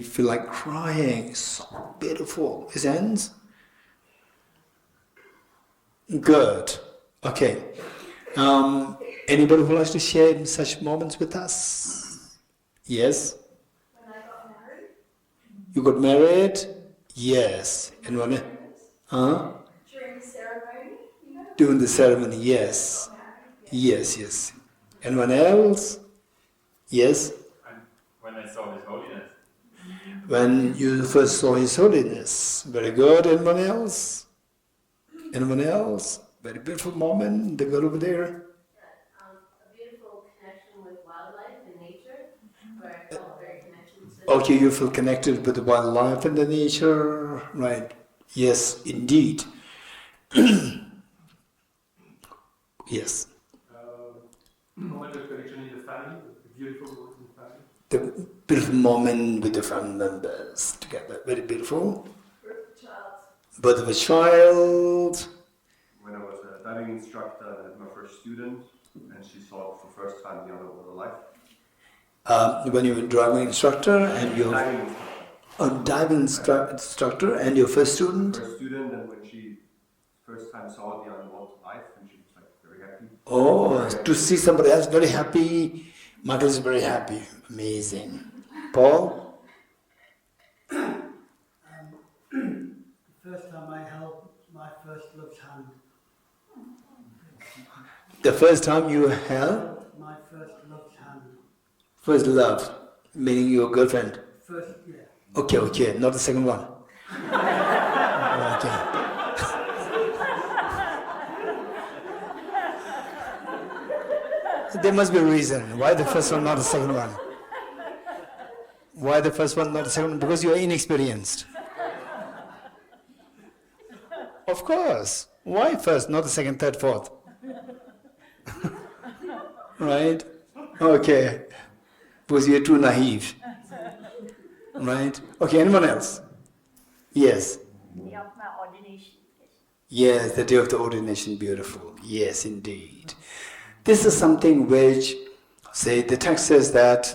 Speaker 1: feel like crying, so beautiful. Raise hands. Good. Okay. Anybody who likes to share such moments with us? Yes?
Speaker 5: When I got married.
Speaker 1: You got married? Yes. And when?
Speaker 5: During the ceremony, you know?
Speaker 1: During the ceremony, yes. Yes, yes. Anyone else? Yes?
Speaker 6: When I saw His Holiness.
Speaker 1: When you first saw His Holiness. Very good. Anyone else? Anyone else? Very beautiful moment. The girl over there.
Speaker 5: A beautiful connection with wildlife and nature, where I felt very connected to.
Speaker 1: Okay, you feel connected with the wildlife and the nature. Right. Yes, indeed. Yes.
Speaker 6: Moment of connection in the family, a beautiful moment in the family.
Speaker 1: The beautiful moment with the family members together. Very beautiful. Birth of a child.
Speaker 7: When I was a diving instructor, I had my first student, and she saw for the first time the underwater life.
Speaker 1: When you were driving instructor and your diving instructor and your first student.
Speaker 7: First student, and when she first time saw the underwater life, and she was like very happy.
Speaker 1: Oh, to see somebody else very happy. Michael is very happy. Amazing. Paul?
Speaker 8: The first time I held my first love's hand.
Speaker 1: The first time you held?
Speaker 8: My first love's hand.
Speaker 1: First love, meaning your girlfriend.
Speaker 8: First, yeah.
Speaker 1: Okay, not the second one. Okay. There must be a reason. Why the first one, not the second one? Why the first one, not the second one? Because you are inexperienced. Of course. Why first, not the second, third, fourth? Right? Okay. Because you're too naive. Right? Okay, anyone else? Yes.
Speaker 9: Day of my ordination.
Speaker 1: Yes, the day of the ordination, beautiful. Yes, indeed. This is something which Say the text says that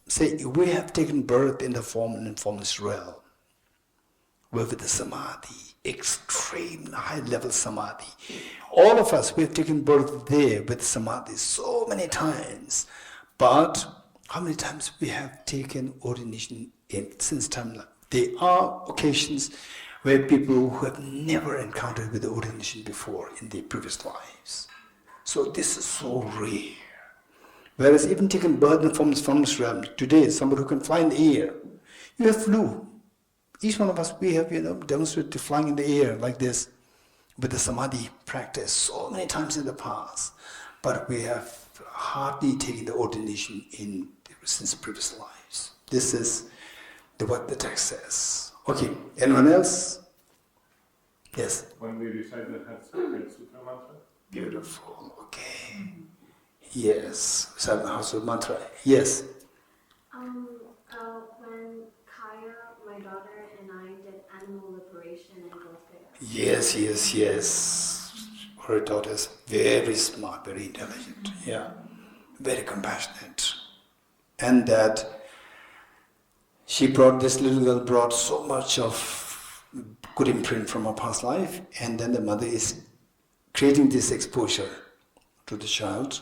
Speaker 1: say we have taken birth in the form and formless realm, with the samadhi, extreme high level samadhi. All of us, we have taken birth there with samadhi so many times. But how many times we have taken ordination since time? There are occasions where people who have never encountered with the ordination before in their previous lives. So this is so rare. Whereas even taking birth in formless realm, today somebody who can fly in the air, you have flew. Each one of us, we have demonstrated flying in the air like this with the samadhi practice so many times in the past. But we have hardly taken the ordination since previous lives. This is what the text says. Okay, anyone else? Yes.
Speaker 6: When we recite the Sacred Sutra mantra?
Speaker 1: Beautiful, okay. Yes, Seven House of Mantra. Yes.
Speaker 5: When Kaya, my daughter, and I did animal liberation in welfare.
Speaker 1: Yes. Her daughter is very smart, very intelligent. Yeah, very compassionate. And that this little girl brought so much of good imprint from her past life, and then the mother is creating this exposure to the child,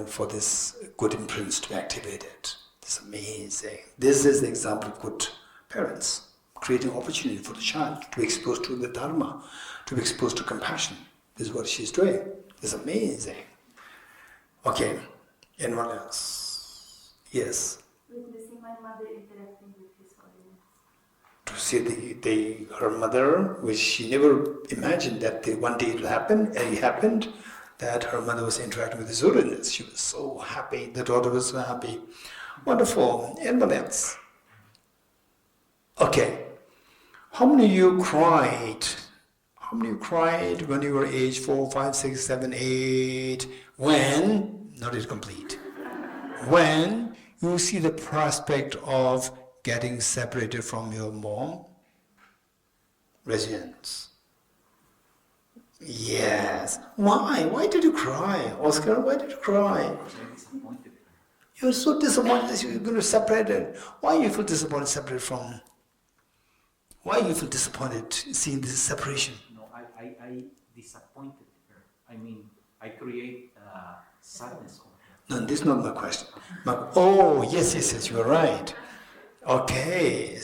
Speaker 1: for this good imprints to be activated. It's amazing. This is the example of good parents, creating opportunity for the child to be exposed to the Dharma, to be exposed to compassion. This is what she's doing. It's amazing. Okay, anyone else? Yes.
Speaker 9: Witnessing my mother interacting with His Holiness.
Speaker 1: To see her mother, which she never imagined that one day it will happen, and it happened, that her mother was interacting with His Holiness. She was so happy, the daughter was so happy. Wonderful. Anyone else? Okay. How many of you cried? How many of you cried when you were age 4, 5, 6, 7, 8? When, not yet complete, when you see the prospect of getting separated from your mom? Raise your hands. Yes. Why? Why did you cry? Oscar, why did you cry? You're so disappointed that you're going to separate it. Why you feel disappointed separated from? Why you feel disappointed seeing this separation?
Speaker 3: No, I disappointed her. I mean, I create sadness on her.
Speaker 1: No, this is not my question. Yes, you are right. Okay.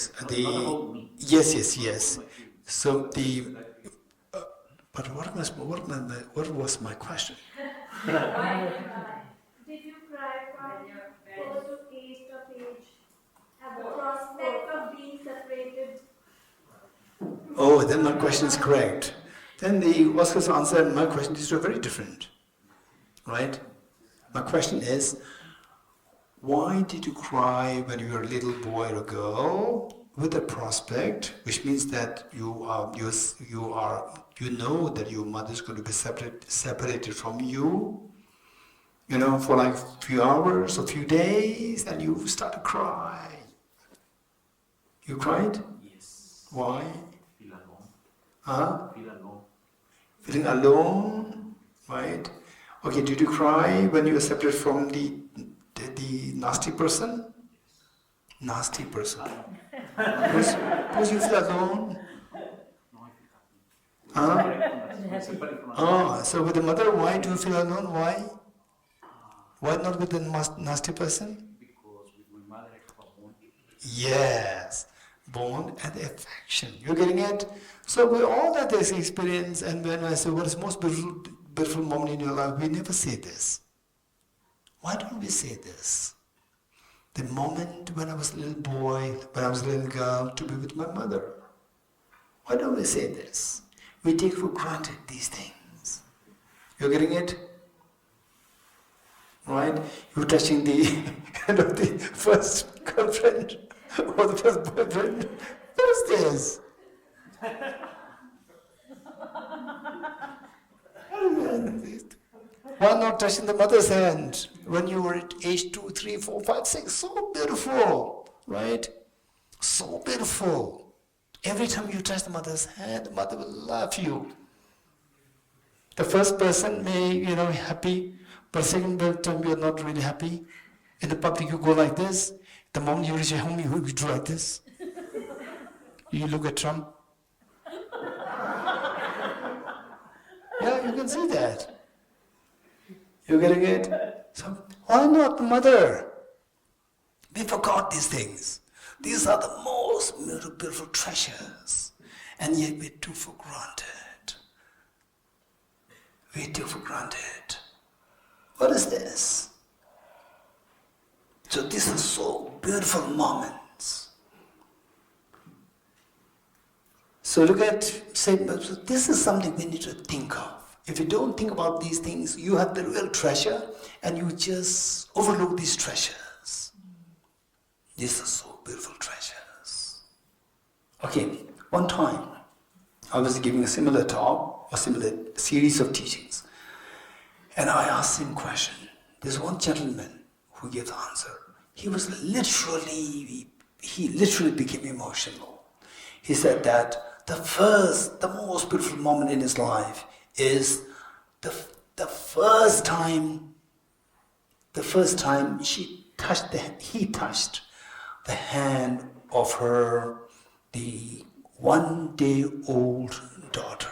Speaker 1: Yes. So but what was my question?
Speaker 5: Did you cry from 4 to 8 of age at the prospect of being separated?
Speaker 1: Oh, then my question is correct. Then the Oscar's answer and my question is very different. Right? My question is, why did you cry when you were a little boy or girl with a prospect, which means that you know that your mother is going to be separated from you, for like a few hours or few days, and you start to cry. You cried?
Speaker 3: Yes.
Speaker 1: Why?
Speaker 3: Feel alone.
Speaker 1: Huh?
Speaker 3: Feel alone.
Speaker 1: Feeling alone, right? Okay, did you cry when you were separated from the nasty person? Nasty person. Because you feel alone?
Speaker 3: No, I feel happy.
Speaker 1: Huh? So with the mother, why do you feel alone? Why? Why not with the nasty person?
Speaker 3: Because with my mother I have a bond.
Speaker 1: Yes, bond and affection. You're getting it? So with all that this experience, and when I say what is most beautiful moment in your life, we never say this. Why don't we say this? The moment when I was a little boy, when I was a little girl, to be with my mother. Why don't we say this? We take for granted these things. You're getting it? Right? You're touching the the first girlfriend or the first boyfriend. What is this? Why not touching the mother's hand when you were at age 2, 3, 4, 5, 6? So beautiful, right? So beautiful. Every time you touch the mother's hand, the mother will love you. The first person may, happy, But second time you're not really happy. In the public you go like this. The moment you reach home you do like this. You look at Trump. Yeah, you can see that. You're getting it? So why not the mother? We forgot these things. These are the most beautiful treasures. And yet we took for granted. We took for granted. What is this? So these are so beautiful moments. So look at, say, this is something we need to think of. If you don't think about these things, you have the real treasure and you just overlook these treasures. These are so beautiful treasures. Okay, one time I was giving a similar talk, a similar series of teachings, and I asked him a question. There's one gentleman who gave the answer. He literally became emotional. He said that the most beautiful moment in his life is the first time he touched the hand of the 1-day-old daughter.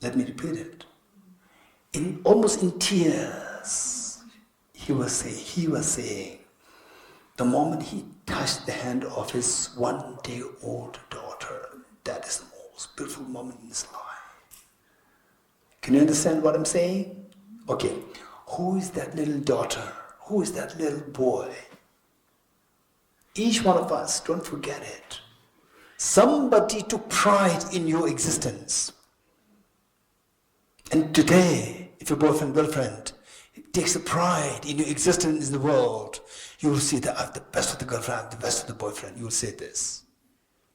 Speaker 1: Let me repeat it. Almost in tears, he was saying, the moment he touched the hand of his 1-day-old daughter, that is the most beautiful moment in his life. Can you understand what I'm saying? Okay, who is that little daughter? Who is that little boy? Each one of us, don't forget it. Somebody took pride in your existence. And today, if your boyfriend, girlfriend takes a pride in your existence in the world, you will see that I have the best of the girlfriend, I have the best of the boyfriend. You will say this.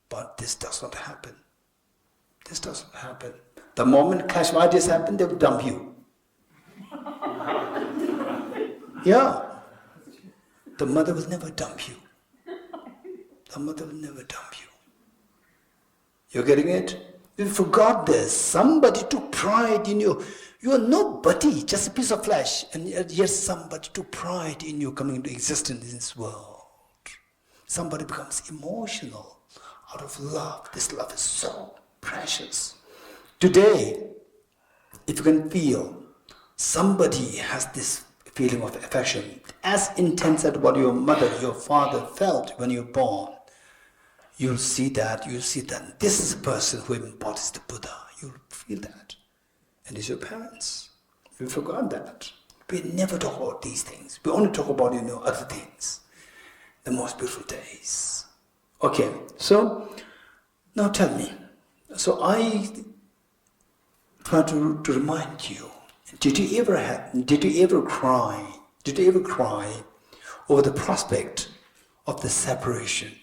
Speaker 1: But this does not happen. This doesn't happen. The moment casualties happen, they will dump you. Yeah. The mother will never dump you. The mother will never dump you. You're getting it? You forgot this. Somebody took pride in you. You are nobody, just a piece of flesh. And yet somebody took pride in you coming into existence in this world. Somebody becomes emotional out of love. This love is so precious. Today, if you can feel somebody has this feeling of affection as intense as what your mother, your father felt when you were born, you'll see that this is a person who embodies the Buddha. You'll feel that. And it's your parents. We forgot that. We never talk about these things. We only talk about, other things. The most beautiful days. Okay, so now tell me. So I try to remind you, did you ever cry over the prospect of the separation?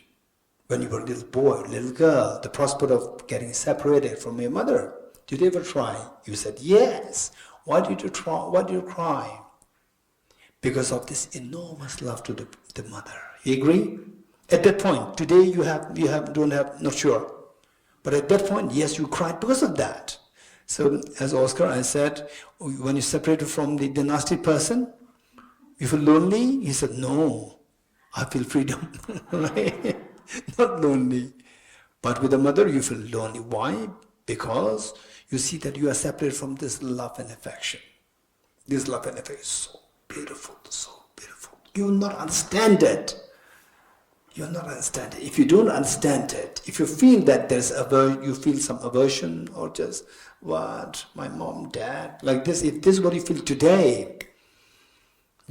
Speaker 1: When you were a little boy, little girl, the prospect of getting separated from your mother. Did you ever try? You said yes. Why did you try? Why did you cry? Because of this enormous love to the mother. You agree? At that point, today you don't have, not sure. But at that point, yes, you cried because of that. So as Oscar, I said, when you separated from the nasty person, you feel lonely? He said, no, I feel freedom. Right? Not lonely. But with the mother, you feel lonely. Why? Because you see that you are separated from this love and affection. This love and affection is so beautiful, so beautiful. You will not understand it. You will not understand it. If you don't understand it, if you feel that you feel some aversion or just, what, my mom, dad, like this, if this is what you feel today,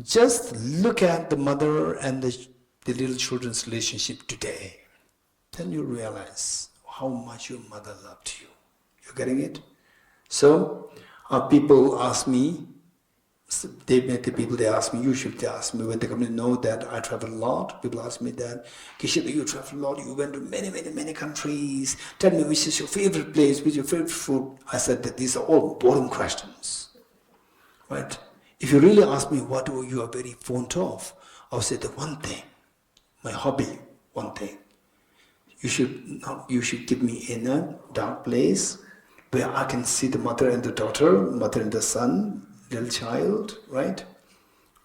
Speaker 1: just look at the mother and the little children's relationship today. Then you realize how much your mother loved you. You're getting it? So, people ask me, they ask me, usually they ask me when they come to know that I travel a lot. People ask me that, Kishida, you travel a lot, you went to many, many, many countries. Tell me which is your favorite place, which is your favorite food. I said that these are all boring questions. Right? If you really ask me what you are very fond of, I'll say the one thing, my hobby, one thing. You should keep me in a dark place where I can see the mother and the daughter, mother and the son, little child, right?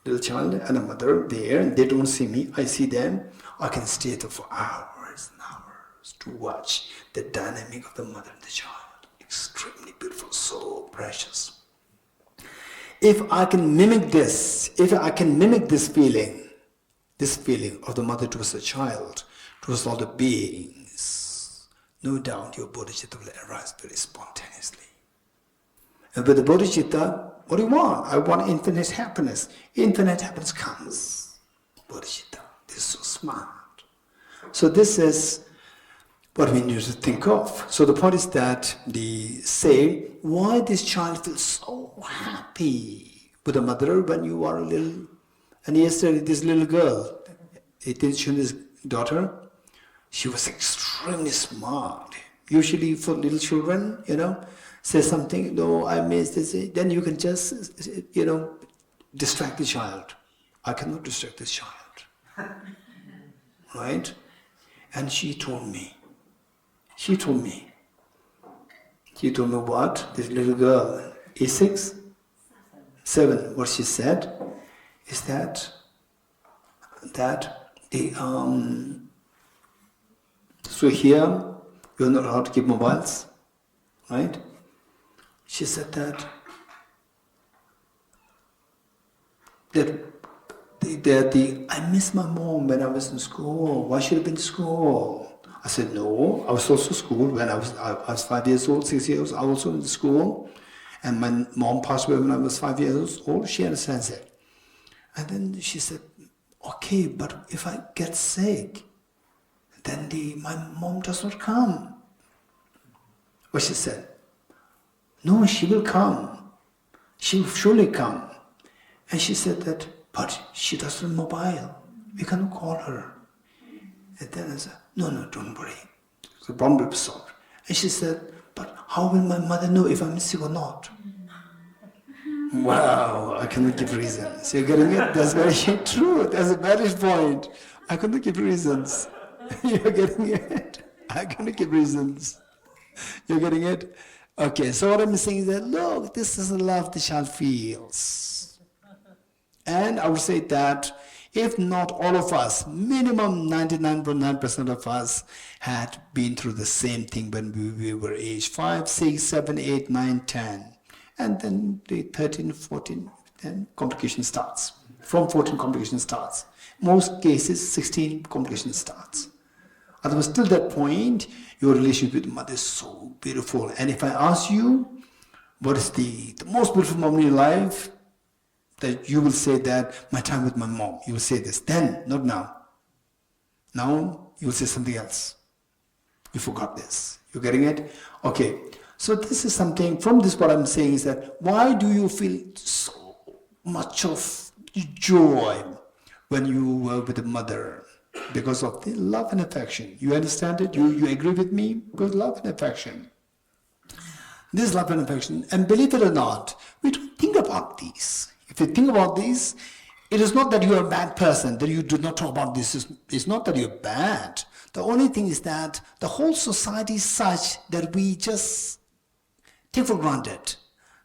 Speaker 1: Little child and a mother there, and they don't see me, I see them. I can stay there for hours and hours to watch the dynamic of the mother and the child. Extremely beautiful, so precious. If I can mimic this, this feeling of the mother towards the child, towards all the beings, no doubt your bodhicitta will arise very spontaneously. And with the bodhicitta, what do you want? I want infinite happiness. Infinite happiness comes. Bodhicitta. This is so smart. So this is what we need to think of. So the point is that they say, why this child feels so happy with the mother when you are a little. And yesterday this little girl, 18-year-old daughter, she was extremely smart. Usually for little children, say something, no, I missed this, then you can just, distract the child. I cannot distract this child. Right? And she told me what? This little girl, is 6? 7. What she said is that the so here you're not allowed to keep mobiles, right? She said that I miss my mom when I was in school. Why should I be in school? I said, no, I was also in school when I was 5 years old, 6 years old, I was also in school. And my mom passed away when I was 5 years old, she understands it. And then she said, okay, but if I get sick, then my mom does not come. What she said? No, she will come. She will surely come. And she said that, but she doesn't have mobile. We cannot call her. And then I said, no, don't worry. The problem will be solved. And she said, but how will my mother know if I'm sick or not? Wow, I cannot give reasons. You're getting it? That's very true. That's a valid point. I cannot give reasons. You're getting it? I cannot give reasons. You're getting it? Okay, so what I'm saying is that, look, this is the love the child feels. And I would say that if not all of us, minimum 99.9% of us had been through the same thing when we were age 5, 6, 7, 8, 9, 10. And then the 13, 14, then complication starts. From 14, complication starts. Most cases, 16, complication starts. Otherwise, till that point, your relationship with mother is so beautiful. And if I ask you, what is the most beautiful moment in your life? That you will say that, my time with my mom. You will say this. Then, not now. Now, you will say something else. You forgot this. You getting it? Okay. So this is something, from this what I'm saying is that, why do you feel so much of joy when you were with the mother? Because of the love and affection. You understand it? You agree with me? Because love and affection. This love and affection, and believe it or not, we don't think about these. If you think about this, it is not that you are a bad person, that you do not talk about this. It's not that you're bad. The only thing is that the whole society is such that we just take for granted.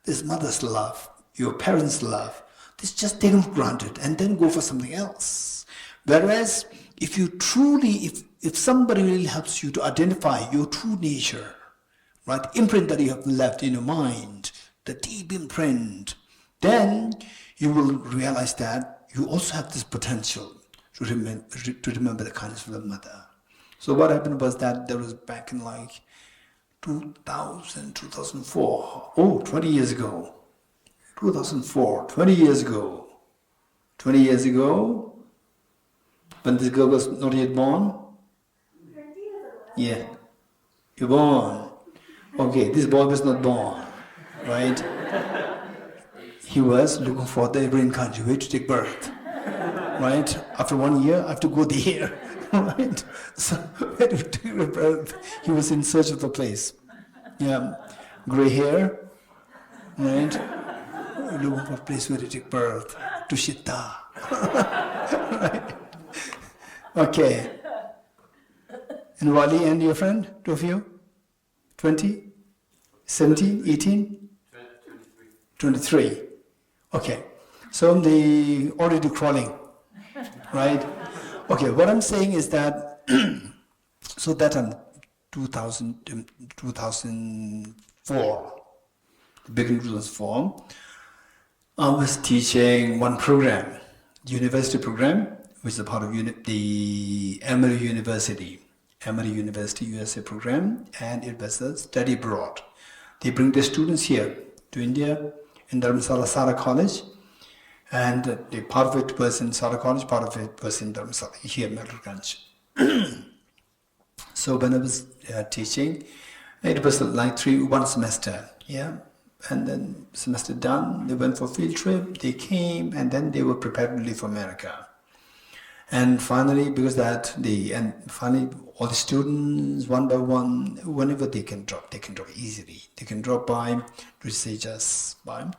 Speaker 1: This mother's love, your parents' love, this just taken for granted and then go for something else. Whereas, if you truly, if somebody really helps you to identify your true nature, right, imprint that you have left in your mind, the deep imprint, then you will realize that you also have this potential to remember the kindness of the mother. So what happened was that there was back in like 2000, 2004, 20 years ago. 2004, 20 years ago. 20 years ago, when this girl was not yet born? Yeah. You're born. Okay, this boy was not born, right? He was looking for the reincarnation way to take birth, right? After 1 year, I have to go there, right? So when he took birth, he was in search of the place. Yeah, gray hair, right? Looking for a place where to take birth, to Citta. Right? Okay. And Wali and your friend, two of you? 20? 17? 18? 23. Okay, so the already crawling, right? Okay, what I'm saying is that, so that in 2004, beginning 2004, I was teaching one program, the university program, which is a part of the Emory University USA program, and it was a study abroad. They bring the students here to India in Dharamsala Sara College, and the part of it was in Sara College, part of it was in Dharamsala, here in Melrganj. So when I was teaching, it was like one semester, yeah. And then semester done, they went for field trip, they came, and then they were prepared to leave for America. And finally, because finally all the students, one by one, whenever they can drop easily. They can drop by, to say just by.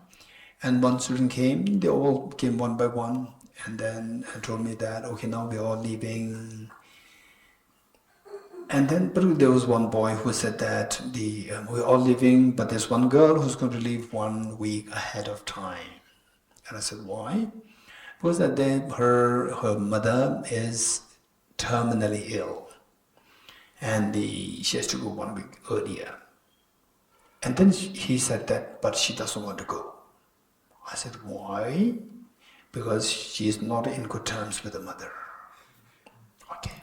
Speaker 1: And one student came, they all came one by one, and then told me that, okay, now we're all leaving. And then but there was one boy who said that we're all leaving, but there's one girl who's going to leave 1 week ahead of time. And I said, why? Because that her mother is terminally ill, and she has to go 1 week earlier. And then he said that, but she doesn't want to go. I said, why? Because she is not in good terms with the mother. Okay.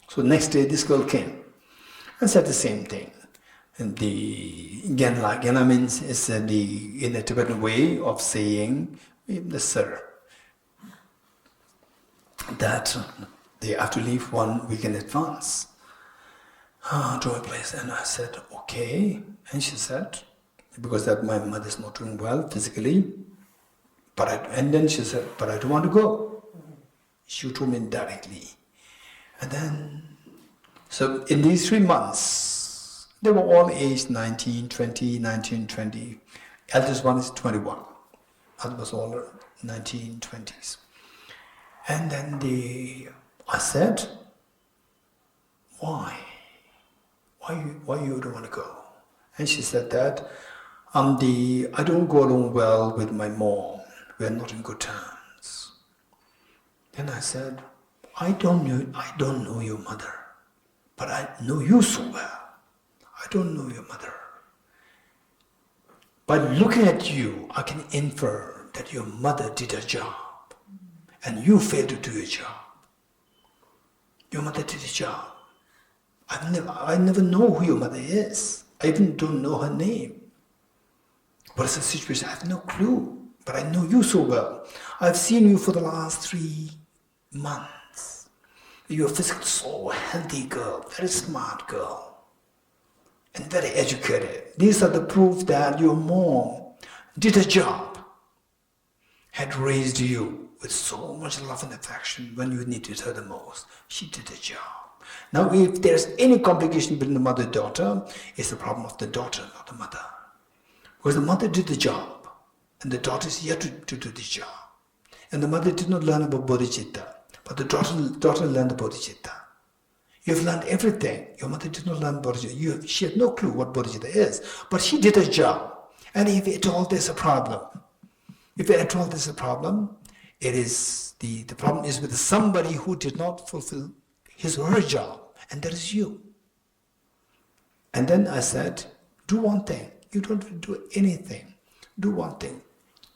Speaker 1: So next day this girl came and said the same thing. And the Gena means is in the Tibetan way of saying the sir, that they have to leave 1 week in advance to a place. And I said, okay. And she said, because that my mother is not doing well physically, and then she said, but I don't want to go. She told me directly. And then, so in these 3 months, they were all aged 19, 20, 19, 20. Eldest one is 21. Other was all 19, 20s. And then I said, why? Why you don't want to go? And she said that, I don't go along well with my mom. We're not in good terms. Then I said, I don't know your mother, but I know you so well. I don't know your mother. By looking at you, I can infer that your mother did a job, and you failed to do your job. Your mother did a job. I never know who your mother is. I even don't know her name. What is the situation? I have no clue. But I know you so well. I've seen you for the last 3 months. You're a physically so healthy girl, very smart girl, and very educated. These are the proof that your mom did a job, had raised you with so much love and affection when you needed her the most. She did a job. Now, if there's any complication between the mother and daughter, it's the problem of the daughter, not the mother. Because the mother did the job, and the daughter is yet to do the job. And the mother did not learn about bodhicitta, but the daughter learned the bodhicitta. You've learned everything. Your mother did not learn bodhicitta. She had no clue what bodhicitta is, but she did her job. And if at all there's a problem, it is the problem is with somebody who did not fulfill his or her job, and that is you. And then I said, do one thing. You don't do anything. Do one thing.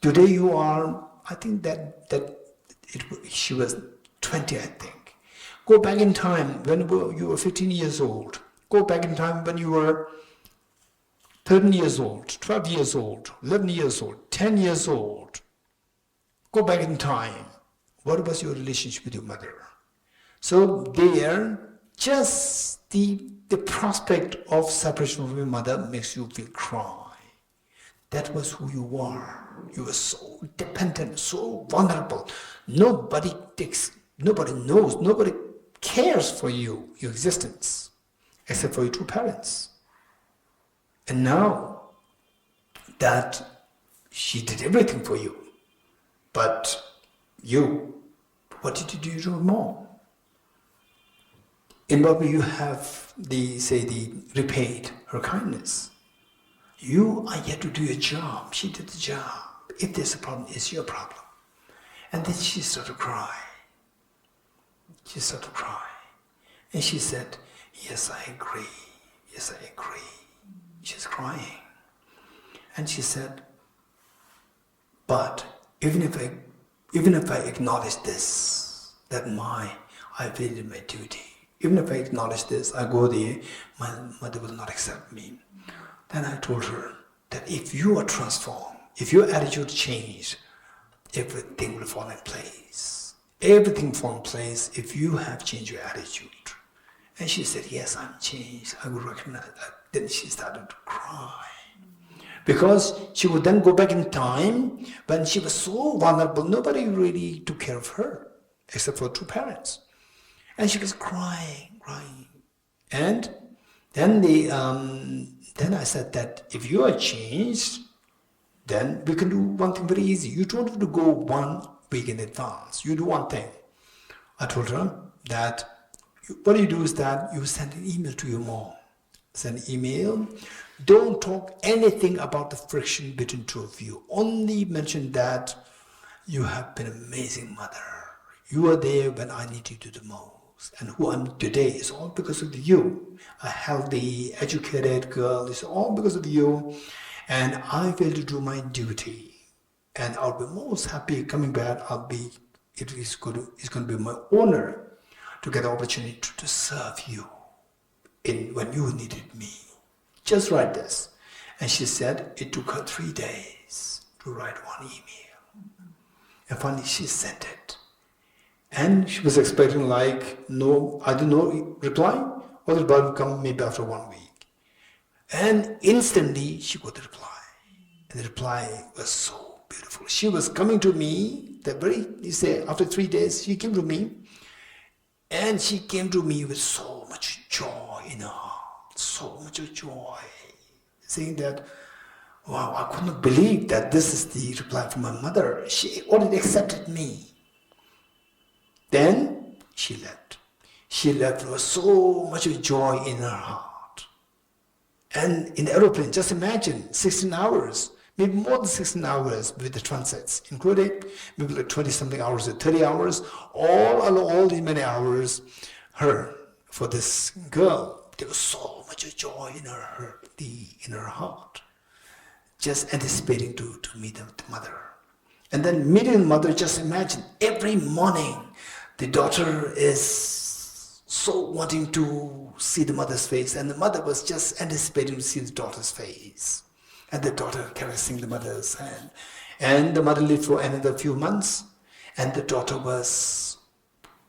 Speaker 1: Today you are, I think she was 20, I think. Go back in time when you were 15 years old. Go back in time when you were 13 years old, 12 years old, 11 years old, 10 years old. Go back in time. What was your relationship with your mother? So there, just the prospect of separation from your mother makes you feel cry. That was who you were. You were so dependent, so vulnerable. Nobody knows, nobody cares for you, your existence, except for your 2 parents. And now that she did everything for you, but you, what did you do to your mom? In what way you have repaid her kindness? You are yet to do your job. She did the job. If there's a problem, it's your problem. And then she started to cry. She started to cry. And she said, yes, I agree. Yes, I agree. She's crying. And she said, but even if I acknowledge this, that I failed my duty, even if I acknowledge this, I go there, my mother will not accept me. Then I told her that if you are transformed, if your attitude changed, everything will fall in place. Everything fall in place if you have changed your attitude. And she said, yes, I'm changed. I will recognize that. Then she started to cry. Because she would then go back in time when she was so vulnerable, nobody really took care of her, except for 2 parents. And she was crying. And then I said that if you are changed, then we can do one thing very easy. You don't have to go 1 week in advance. You do one thing. I told her that what you do is that you send an email to your mom. Send an email. Don't talk anything about the friction between 2 of you. Only mention that you have been an amazing mother. You are there when I need you the most. And who I am today is all because of you. A healthy, educated girl is all because of you. And I failed to do my duty. And I'll be most happy coming back. It's going to be my honor to get the opportunity to serve you when you needed me. Just write this. And she said it took her 3 days to write 1 email. And finally she sent it. And she was expecting no reply, or the reply would come maybe after 1 week. And instantly she got the reply. And the reply was so beautiful. She was coming to me, after 3 days, she came to me. And she came to me with so much joy in her heart, so much joy. Saying that, wow, I couldn't believe that this is the reply from my mother. She already accepted me. Then she left. She left with so much joy in her heart. And in the aeroplane, just imagine, 16 hours, maybe more than 16 hours with the transits included, maybe like 20-something hours or 30 hours, all these many hours, for this girl, there was so much joy in her heart, just anticipating to meet the mother. And then meeting the mother, just imagine, every morning, the daughter is so wanting to see the mother's face, and the mother was just anticipating to see the daughter's face. And the daughter caressing the mother's hand. And the mother lived for another few months, and the daughter was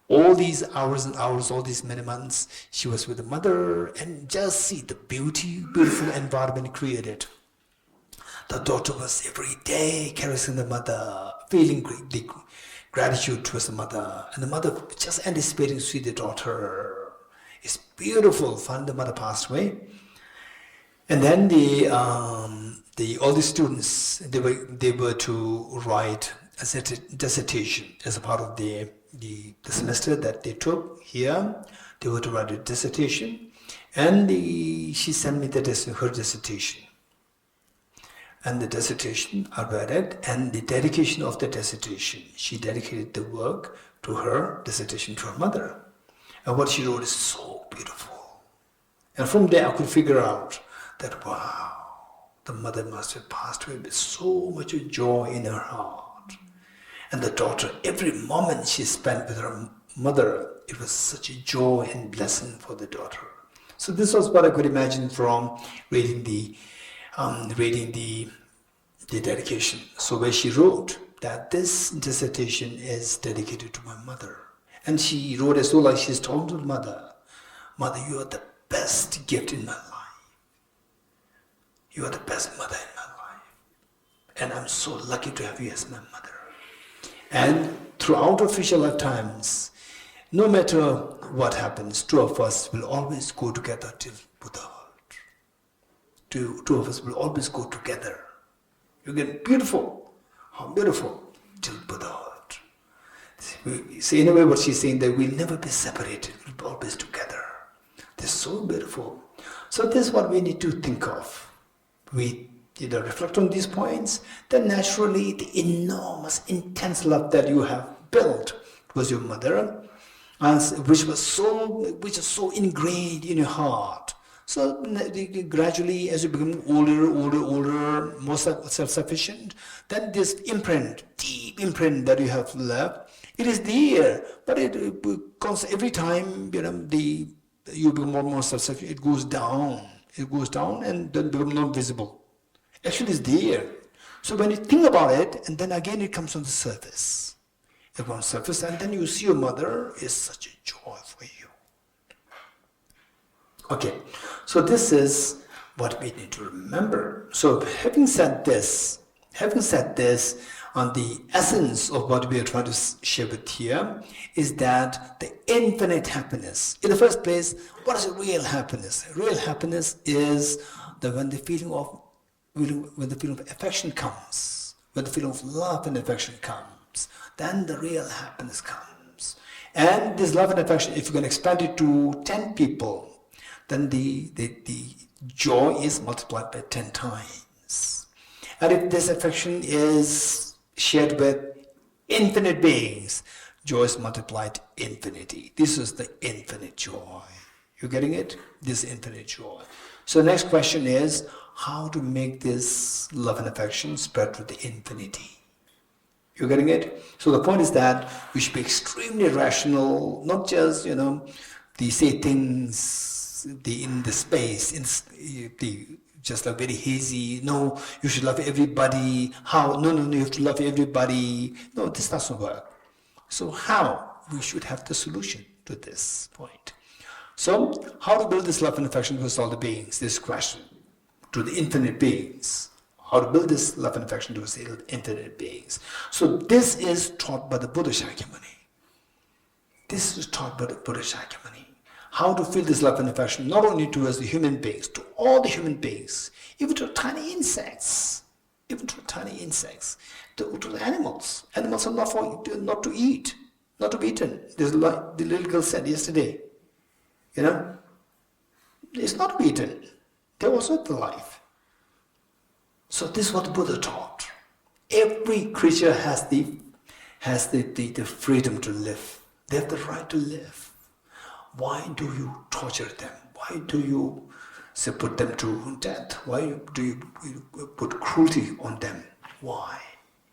Speaker 1: all these hours and hours, all these many months, she was with the mother, and just see the beautiful environment created. The daughter was every day caressing the mother, feeling the gratitude towards the mother, and the mother just anticipating to see the daughter. It's beautiful. Finally, the mother passed away, and then all the students they were to write a dissertation as a part of the semester that they took here. They were to write a dissertation, and she sent me her dissertation. And the dissertation, I read it, and the dedication of the dissertation, she dedicated the work to her dissertation to her mother. And what she wrote is so beautiful. And from there I could figure out that, wow, the mother must have passed away with so much joy in her heart. And the daughter, every moment she spent with her mother, it was such a joy and blessing for the daughter. So this was what I could imagine from reading the dedication. So where she wrote that this dissertation is dedicated to my mother. And she wrote as though like she's told her mother, Mother, you are the best gift in my life. You are the best mother in my life. And I'm so lucky to have you as my mother. And throughout our future lifetimes, no matter what happens, 2 of us will always go together till Buddhahood. 2 of us will always go together. You get beautiful. How beautiful. Till Buddhahood. See, in a way what she's saying, that we'll never be separated. We'll be always together. This is so beautiful. So this is what we need to think of. We reflect on these points, then naturally the enormous, intense love that you have built towards your mother, and which is so ingrained in your heart. So gradually, as you become older, more self-sufficient, then this imprint, deep imprint that you have left, it is there, but it comes every time, you become more self-sufficient, it goes down, and then become non-visible. Actually, it's there. So when you think about it, and then again it comes on the surface. It comes on the surface, and then you see your mother is such a joy for you. Okay, so this is what we need to remember. So having said this on the essence of what we are trying to share with here is that the infinite happiness. In the first place, what is real happiness? Real happiness is when the feeling of affection comes, when the feeling of love and affection comes, then the real happiness comes. And this love and affection, if you can expand it to 10 people, then the joy is multiplied by 10 times. And if this affection is shared with infinite beings, joy is multiplied infinity. This is the infinite joy. You getting it? This infinite joy. So the next question is, how to make this love and affection spread to the infinity? You getting it? So the point is that we should be extremely rational, not just, they say things in the space, just like very hazy. No, you should love everybody. How? No, you have to love everybody. No, this doesn't work. So how? We should have the solution to this point. So how to build this love and affection towards all the beings? This question to the infinite beings. How to build this love and affection towards the infinite beings. So this is taught by the Buddha Shakyamuni. This is taught by the Buddha Shakyamuni. How to feel this love and affection not only towards the human beings, to all the human beings, even to tiny insects, to the animals. Animals are not to eat, not to be eaten. There's like the little girl said yesterday, it's not to be eaten. They also have the life. So this is what the Buddha taught. Every creature has the freedom to live. They have the right to live. Why do you torture them? Why do you put them to death? Why do you put cruelty on them? Why?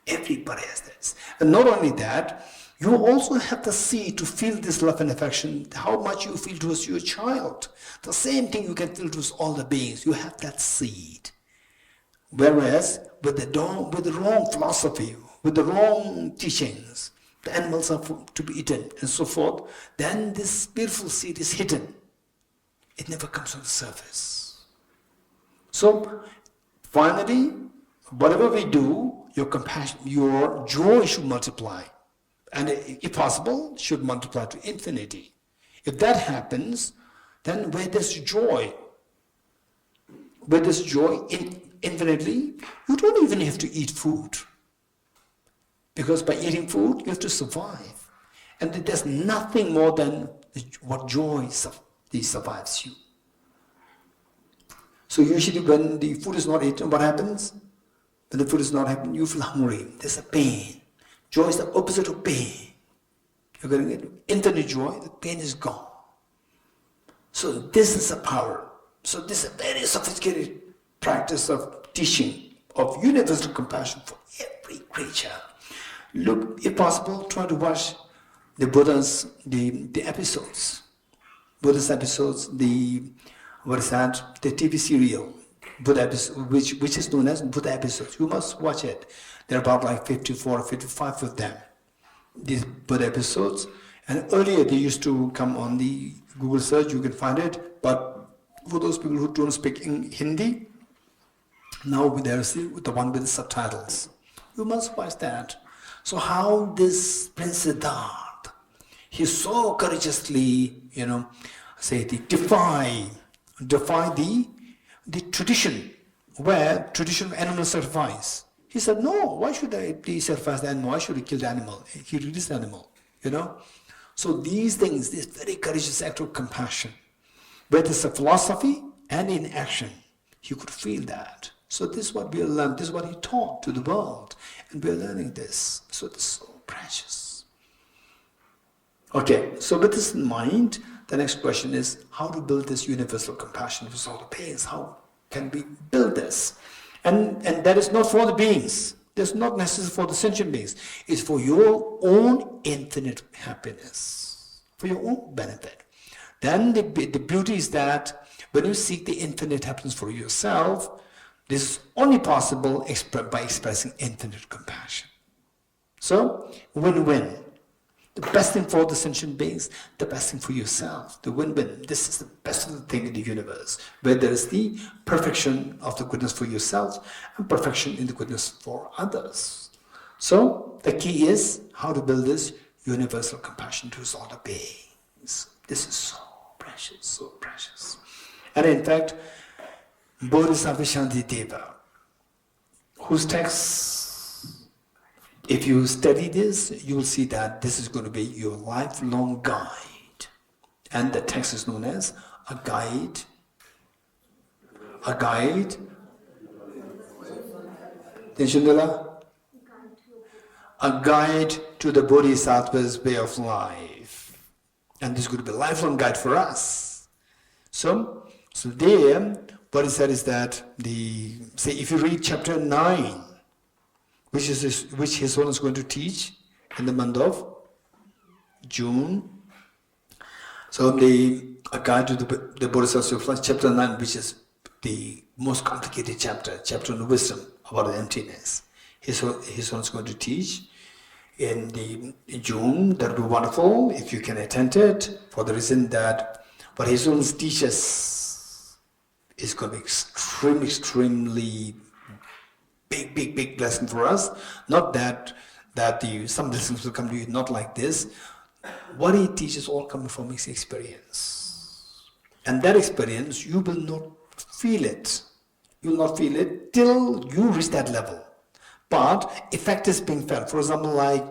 Speaker 1: Everybody has this. And not only that, you also have the seed to feel this love and affection, how much you feel towards your child. The same thing you can feel towards all the beings. You have that seed. Whereas with the wrong philosophy, with the wrong teachings, the animals are to be eaten and so forth, then this beautiful seed is hidden. It never comes on the surface. So finally, whatever we do, your compassion, your joy should multiply. And if possible, should multiply to infinity. If that happens, then where there's joy infinitely, you don't even have to eat food. Because by eating food, you have to survive. And there's nothing more than what joy survives you. So usually when the food is not eaten, what happens? When the food is not happening, you feel hungry. There's a pain. Joy is the opposite of pain. You're getting it? Infinite joy, the pain is gone. So this is a power. So this is a very sophisticated practice of teaching, of universal compassion for every creature. Look, if possible, try to watch the Buddha's, the episodes. Buddha's episodes, the TV serial, Buddha episode, which is known as Buddha episodes. You must watch it. There are about like 54 or 55 of them, these Buddha episodes. And earlier they used to come on the Google search, you can find it. But for those people who don't speak Hindi, now there's the one with the subtitles. You must watch that. So how this Prince Siddhartha, he so courageously, defy the tradition, where tradition of animal sacrifice. He said, no, why should I please sacrifice the animal? Why should I kill the animal? He released the animal, So these things, this very courageous act of compassion, whether it's a philosophy and in action, he could feel that. So this is what we learned, this is what he taught to the world. And we're learning this. So it's so precious. Okay, so with this in mind, the next question is how to build this universal compassion for all the beings. How can we build this? And that is not for the beings. That's not necessary for the sentient beings. It's for your own infinite happiness, for your own benefit. Then the beauty is that when you seek the infinite happiness for yourself, this is only possible by expressing infinite compassion. So, win-win. The best thing for the sentient beings, the best thing for yourself, the win-win. This is the best thing in the universe, where there is the perfection of the goodness for yourself and perfection in the goodness for others. So, the key is how to build this universal compassion towards all the beings. This is so precious, so precious. And in fact, Bodhisattva Shantideva, whose text, if you study this, you will see that this is going to be your lifelong guide. And the text is known as a guide. Tenshundala? A guide to the Bodhisattva's way of life. And this is going to be a lifelong guide for us. So there, what is said is that if you read chapter 9, which His Holiness is going to teach in the month of June. So a guide to the Bodhisattva of life, chapter 9, which is the most complicated chapter on wisdom about the emptiness. His Holiness is going to teach in June. That will be wonderful if you can attend it, for the reason that what His Holiness teaches is going to be extremely big blessing for us. Not that some blessings will come to you, not like this. What he teaches all coming from his experience. And that experience, you will not feel it. You will not feel it till you reach that level. But effect is being felt. For example, like,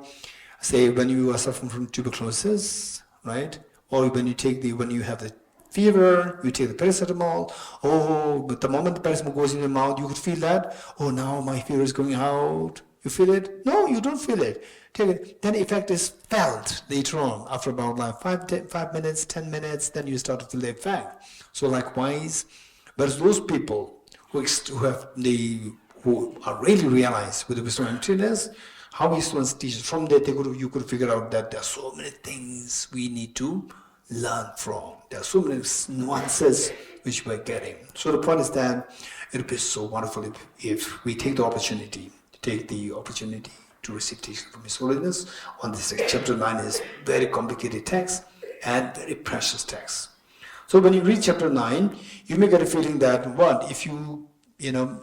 Speaker 1: say, when you are suffering from tuberculosis, right? Or when you have the fever, you take the paracetamol. Oh, but the moment the paracetamol goes in your mouth, you could feel that. Oh, now my fever is going out. You feel it? No, you don't feel it. Take it. Then the effect is felt later on. After about like 5 minutes, 10 minutes, then you start to feel the effect. So likewise, but those people who are really realized with the wisdom and emptiness, how His Holiness teaches, from there you could figure out that there are so many things we need to learn from. There are so many nuances which we're getting. So the point is that it would be so wonderful if we take the opportunity to receive teaching from His Holiness on this text. Chapter 9 is very complicated text and very precious text. So when you read chapter 9, you may get a feeling that if you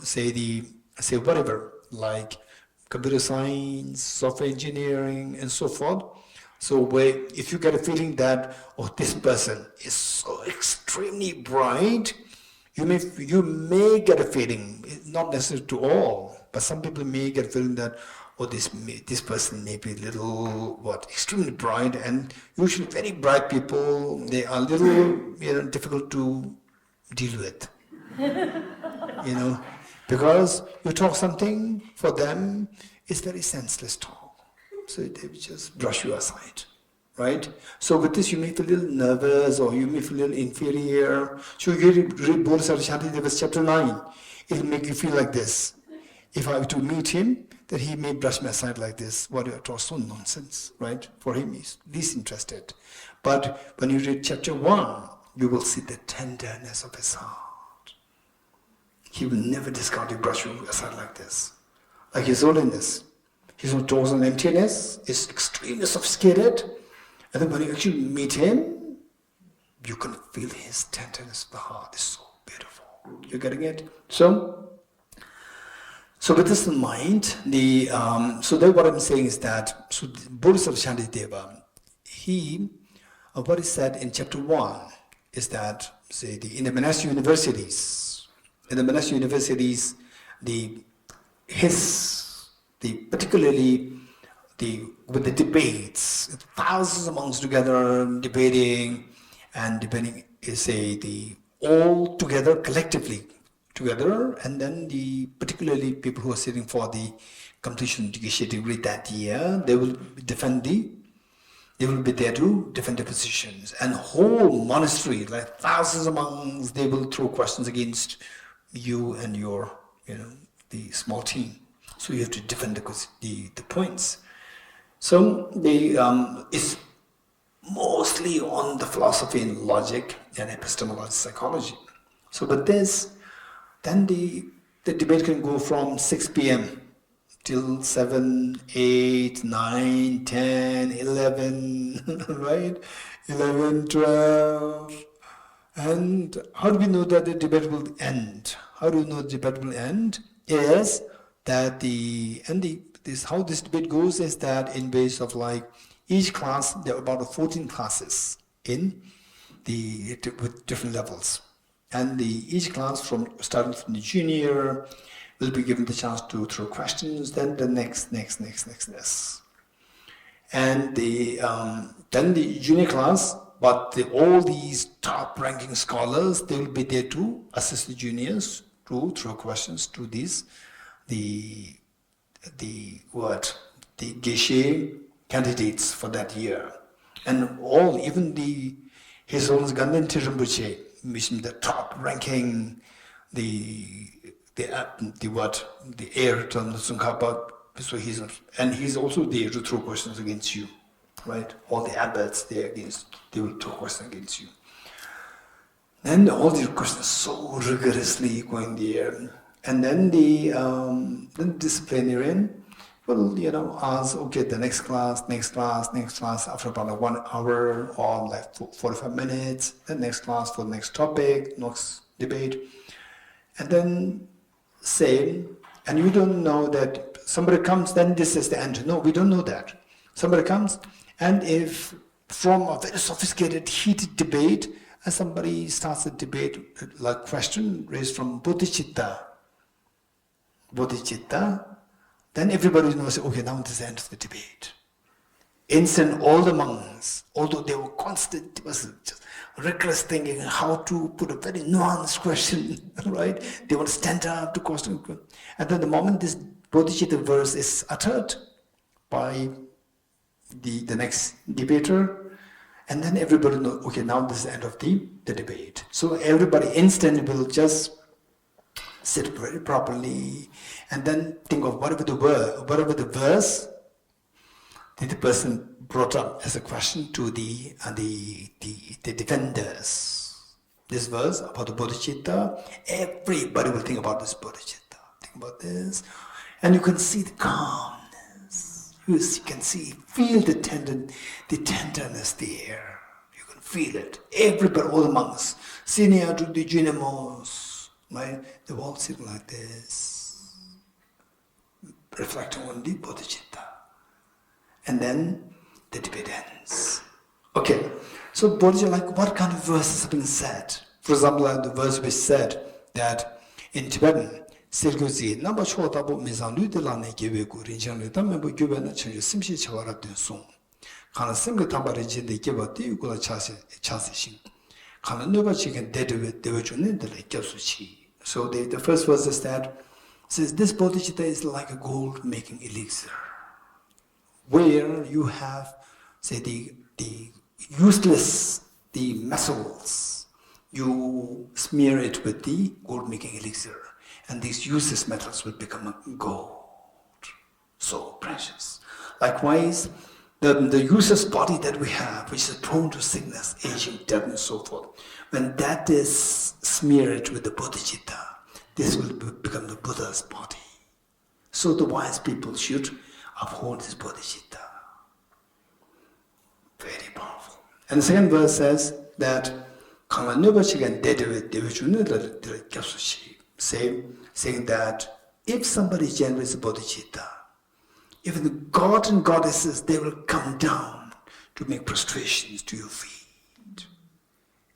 Speaker 1: say whatever, like computer science, software engineering, and so forth. So if you get a feeling that, this person is so extremely bright, you may get a feeling, not necessarily to all, but some people may get a feeling that, this person may be a little, extremely bright, and usually very bright people, they are a little, difficult to deal with, because you talk something, for them, it's very senseless talk. So they just brush you aside, right? So with this, you may feel a little nervous, or you may feel a little inferior. So you read Bodhisattva Shantideva's chapter 9. It'll make you feel like this. If I were to meet him, then he may brush me aside like this. What you talk, so nonsense, right? For him, he's least interested. But when you read chapter 1, you will see the tenderness of his heart. He will never discard you, brush you aside like this. Like His Holiness. His own total emptiness is extremely sophisticated. And then when you actually meet him, you can feel his tenderness of the heart. It's so beautiful. You're getting it? So with this in mind, so then what I'm saying is that, Bodhisattva Shantideva, what is said in chapter 1 is that, in the monastic universities, particularly with the debates, thousands of monks together debating, all together collectively together, and then particularly people who are sitting for the completion Dikshit degree that year, they will be there to defend their positions. And whole monastery, like thousands of monks, they will throw questions against you and your, the small team. So you have to defend the points. So it's mostly on the philosophy and logic and epistemological psychology. So, but then the debate can go from 6 p.m. till 7, 8, 9, 10, 11, right? 11, 12. And how do we know that the debate will end? How do we know the debate will end? Is that how this debate goes is that in base of like each class, there are about 14 classes with different levels. And each class starting from the junior will be given the chance to throw questions, then the next. And then the junior class, but all these top-ranking scholars, they will be there to assist the juniors to throw questions to the Geshe candidates for that year. And even His Holiness Ganden Rinpoche, the top-ranking, the heir to Tsongkhapa, so he's also there to throw questions against you, right? All the abbots they will throw questions against you. And all these questions so rigorously going there. And then the disciplinarian will, ask, okay, the next class, after about 1 hour or like 45 minutes, the next class for the next topic, next debate. And then say, and you don't know that somebody comes, then this is the end. No, we don't know that. Somebody comes, and if from a very sophisticated, heated debate, and somebody starts a debate, like question raised from BODDHICITTA, then everybody knows, okay, now this is the end of the debate. Instant, all the monks, although they were constant, it was just reckless thinking how to put a very nuanced question, right? They want to stand up to question. And then the moment this Bodhicitta verse is uttered by the next debater, and then everybody knows, okay, now this is the end of the debate. So everybody instantly will just sit very properly and then think of whatever the verse that the person brought up as a question to the defenders. This verse about the bodhicitta, everybody will think about this bodhicitta. Think about this. And you can see the calmness. You can feel the tenderness there. You can feel it. Everybody, all the monks, senior to the junior monks, right? They all sit like this, reflecting on the bodhicitta. And then the debate ends. Okay, so bodhicitta, like what kind of verses have been said? For example, like the verse which said that in Tibetan, Sirguzi, Namba Chotabo Mizandu de Lane Gebeku, Rinjan, Tamabo Gubana Chanju, Simshi Chawarab de Song. Kana Simba Tambarin de Geba, the Ugula Chasishin. Kana Nuba Chicken dead with the Virgin de Lake Yasuchi. So the first verse is that says this bodhicitta is like a gold making elixir, where you have, say, the useless, the metals, you smear it with the gold-making elixir, and these useless metals will become gold, so precious. Likewise, the useless body that we have, which is prone to sickness, aging, death, and so forth, when that is smeared with the bodhicitta, this will become the Buddha's body. So the wise people should uphold this bodhicitta. Very powerful. And the second verse says that saying that if somebody generates a bodhicitta, even the god and goddesses, they will come down to make prostrations to your feet.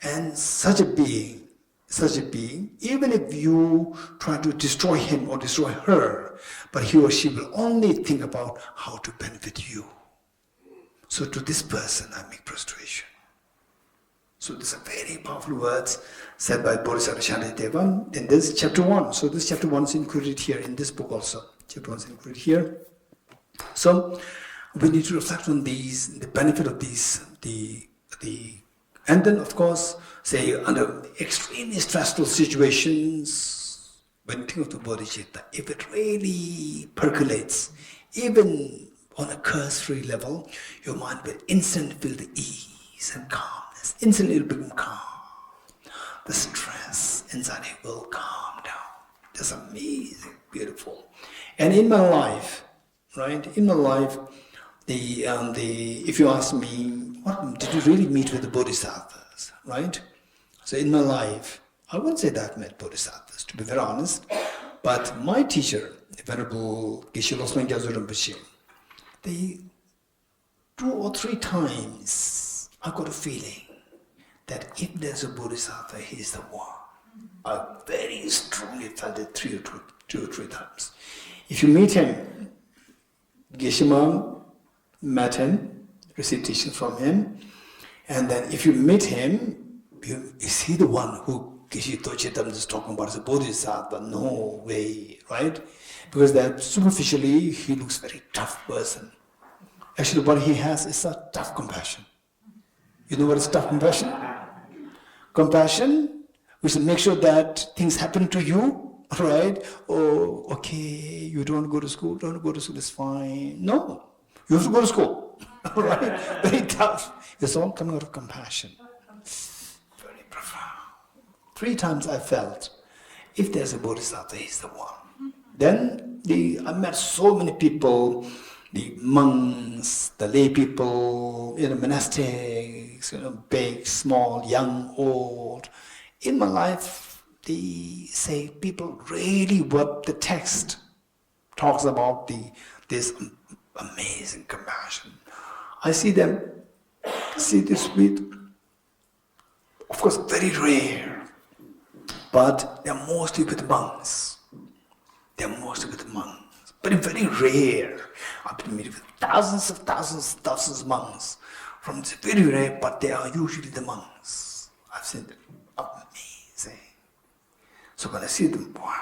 Speaker 1: And such a being, even if you try to destroy him or destroy her, but he or she will only think about how to benefit you. So to this person I make prostration. So these are very powerful words said by Bodhisattva Shantideva in this chapter 1. So this chapter 1 is included here in this book also. Chapter 1 is included here. So we need to reflect on these, the benefit of these, and then of course, say under extremely stressful situations, when you think of the bodhicitta, if it really percolates, even on a curse-free level, your mind will instantly feel the ease and calmness. Instantly it will become calm. The stress, anxiety will calm down. That's amazing, beautiful. And in my life, right? In my life, if you ask me, what did you really meet with the bodhisattvas, right? So in my life, I wouldn't say that I met bodhisattvas, to be very honest. But my teacher, the Venerable Geshe Losman Gyaltsen Rinpoche, 2 or 3 times I got a feeling that if there's a bodhisattva, he is the one. I very strongly felt it 2 or 3 times. If you meet him, Geshe-man met him, received teaching from him, and then if you meet him, is he the one who Geshe Tochitam is talking about as a bodhisattva? No way, right? Because that superficially he looks very tough person. Actually what he has is a tough compassion. You know what is tough compassion? Compassion, which will make sure that things happen to you, right? Oh, okay, you don't go to school, it's fine. No, you have to go to school, right? Very tough. It's all coming out of compassion. Very profound. 3 times I felt, if there's a bodhisattva, he's the one. Then I met so many people, the monks, the lay people, monastics, big, small, young, old. In my life, people really what the text talks about, this amazing compassion. I see this with, of course, very rare, but they're mostly with monks. But it's very rare. I've been meeting with thousands of monks. It's very rare, but they are usually the monks. I've seen them. Amazing. So when I see them, wow,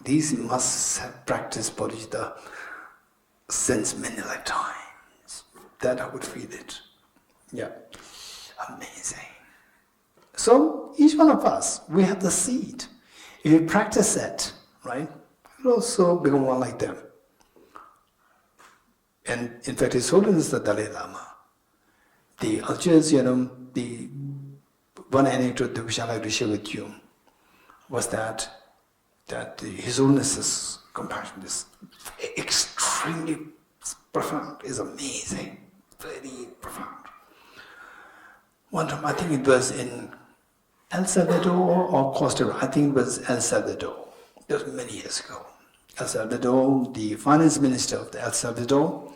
Speaker 1: these must have practiced bodhicitta since many lifetimes. That I would feel it. Yeah. Amazing. So each one of us, we have the seed. If you practice it, right, you'll also become one like them. And in fact, His Holiness the Dalai Lama, I'll just, the one anecdote which I like to share with you was that His Holiness's compassion is extremely profound, is amazing, very profound. One time, I think it was in El Salvador or Costa Rica, I think it was El Salvador. That was many years ago. El Salvador, the finance minister of El Salvador,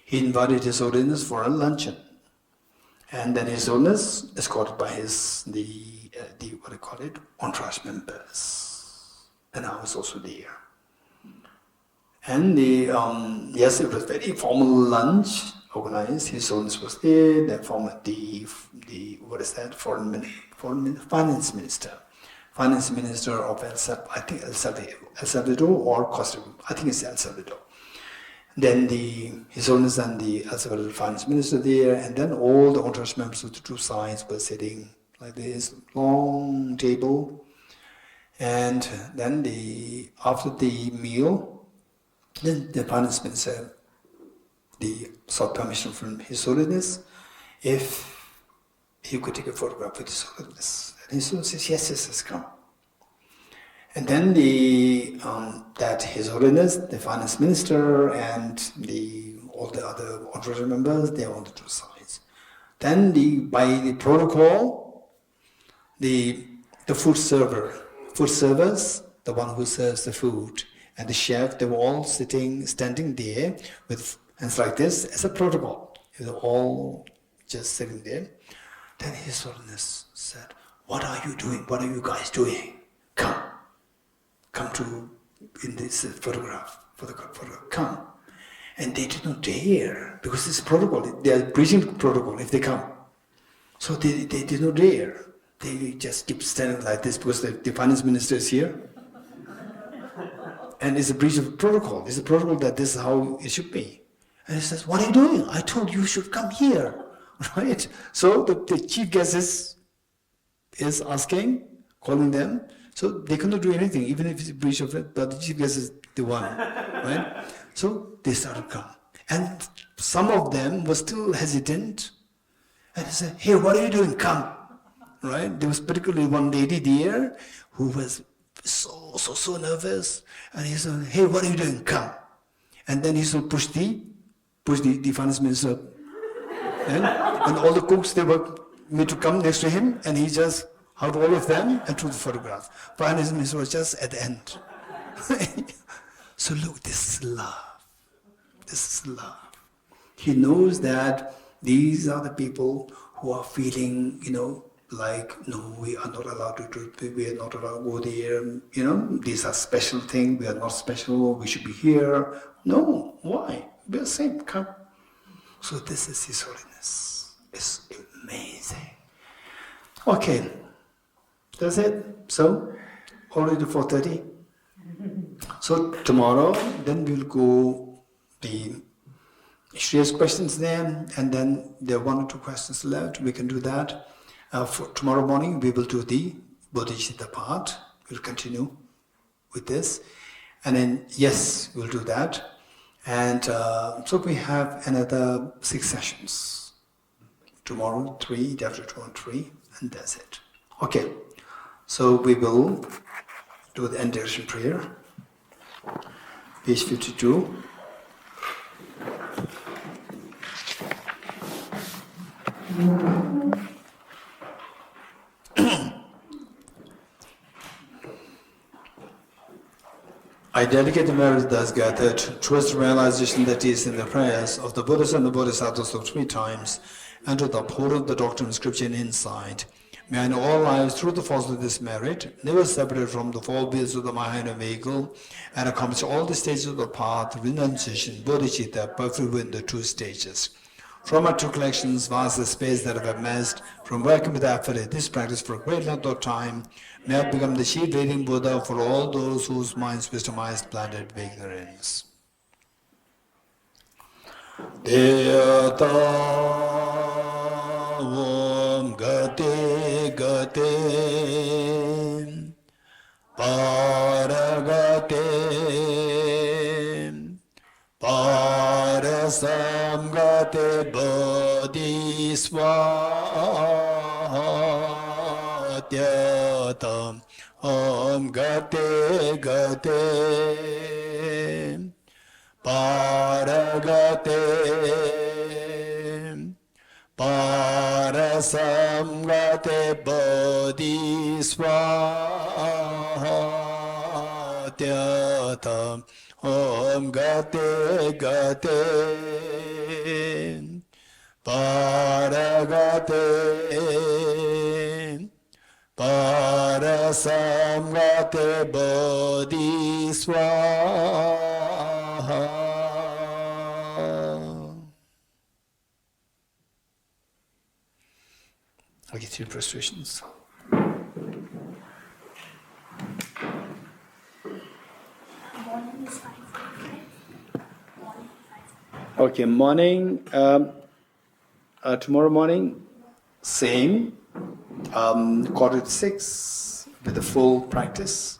Speaker 1: he invited His Holiness for a luncheon. And then His Holiness, escorted by entourage members. And I was also there. And yes, it was very formal lunch organized. His Holiness was there, the finance minister. Finance minister of El Salvador or Costa Rica. I think it's El Salvador. Then His Holiness and the El Salvador finance minister there, and then all the entourage members of the 2 sides were sitting like this, long table. And then after the meal, then the finance minister sought permission from His Holiness if he could take a photograph with His Holiness. And His Holiness says, yes, come. And then that His Holiness, the finance minister, and all the other entourage members, they are on the 2 sides. Then by the protocol, the food servers, the one who serves the food, and the chef, they were all standing there with hands like this as a protocol. They were all just sitting there. Then His Holiness said, "What are you doing? What are you guys doing? Come in this photograph, come." And they did not dare, because it's protocol, they are breaching protocol if they come. So they did not dare. They just keep standing like this because the finance minister is here. And it's a breach of protocol. It's a protocol that this is how it should be. And he says, what are you doing? I told you should come here. Right? So the chief guest is asking, calling them. So they cannot do anything, even if it's a breach of it, but the chief guest is the one. Right? So they started come. And some of them were still hesitant. And he said, hey, what are you doing? Come. Right? There was particularly one lady there who was so nervous. And he said, hey, what are you doing? Come. And then he said, push the finance minister. And all the cooks, they were made to come next to him, and he just hugged all of them and took the photograph. Finance minister was just at the end. So look, this is love. This is love. He knows that these are the people who are feeling, like, no, we are not allowed to do it, we are not allowed to go there, these are special things, we are not special, we should be here. No, why? We are same, come. So this is His Holiness. It's amazing. Okay, that's it. So, already 4:30. So tomorrow, then we'll go the serious questions there, and then there are 1 or 2 questions left. We can do that. For tomorrow morning, we will do the BODDHICITTA part. We'll continue with this. And then, yes, we'll do that. And so we have another 6 sessions. Tomorrow, 3, day after tomorrow, 3, and that's it. Okay, so we will do the end direction prayer. Page 52. I dedicate the merit thus gathered towards the realization that is in the prayers of the Buddhas and the Bodhisattvas of 3 times, and to the upholding of the doctrine of scripture and insight. May I in all lives, through the force of this merit, never separate from the 4 wheels of the Mahayana vehicle, and accomplish all the stages of the path, renunciation, bodhicitta, perfect within the 2 stages. From my 2 collections, vast the space that I have amassed, from working with effort at this practice for a great length of time, may I become the chief leading Buddha for all those whose minds wisdom eyes planted with ignorance. Deyata Om Gate Gate Paragate Parasamgate Bodhisvatyatam Om Gate Gate Paragate Parasamgate Bodhisvatyatam Om Gate Gate Paragate Parasamgate Bodhisvatyatam. I'll get your prostrations.
Speaker 9: Morning is 5:45. Morning 5:45.
Speaker 1: Okay, morning. Tomorrow morning, same. 5:45 with the full practice.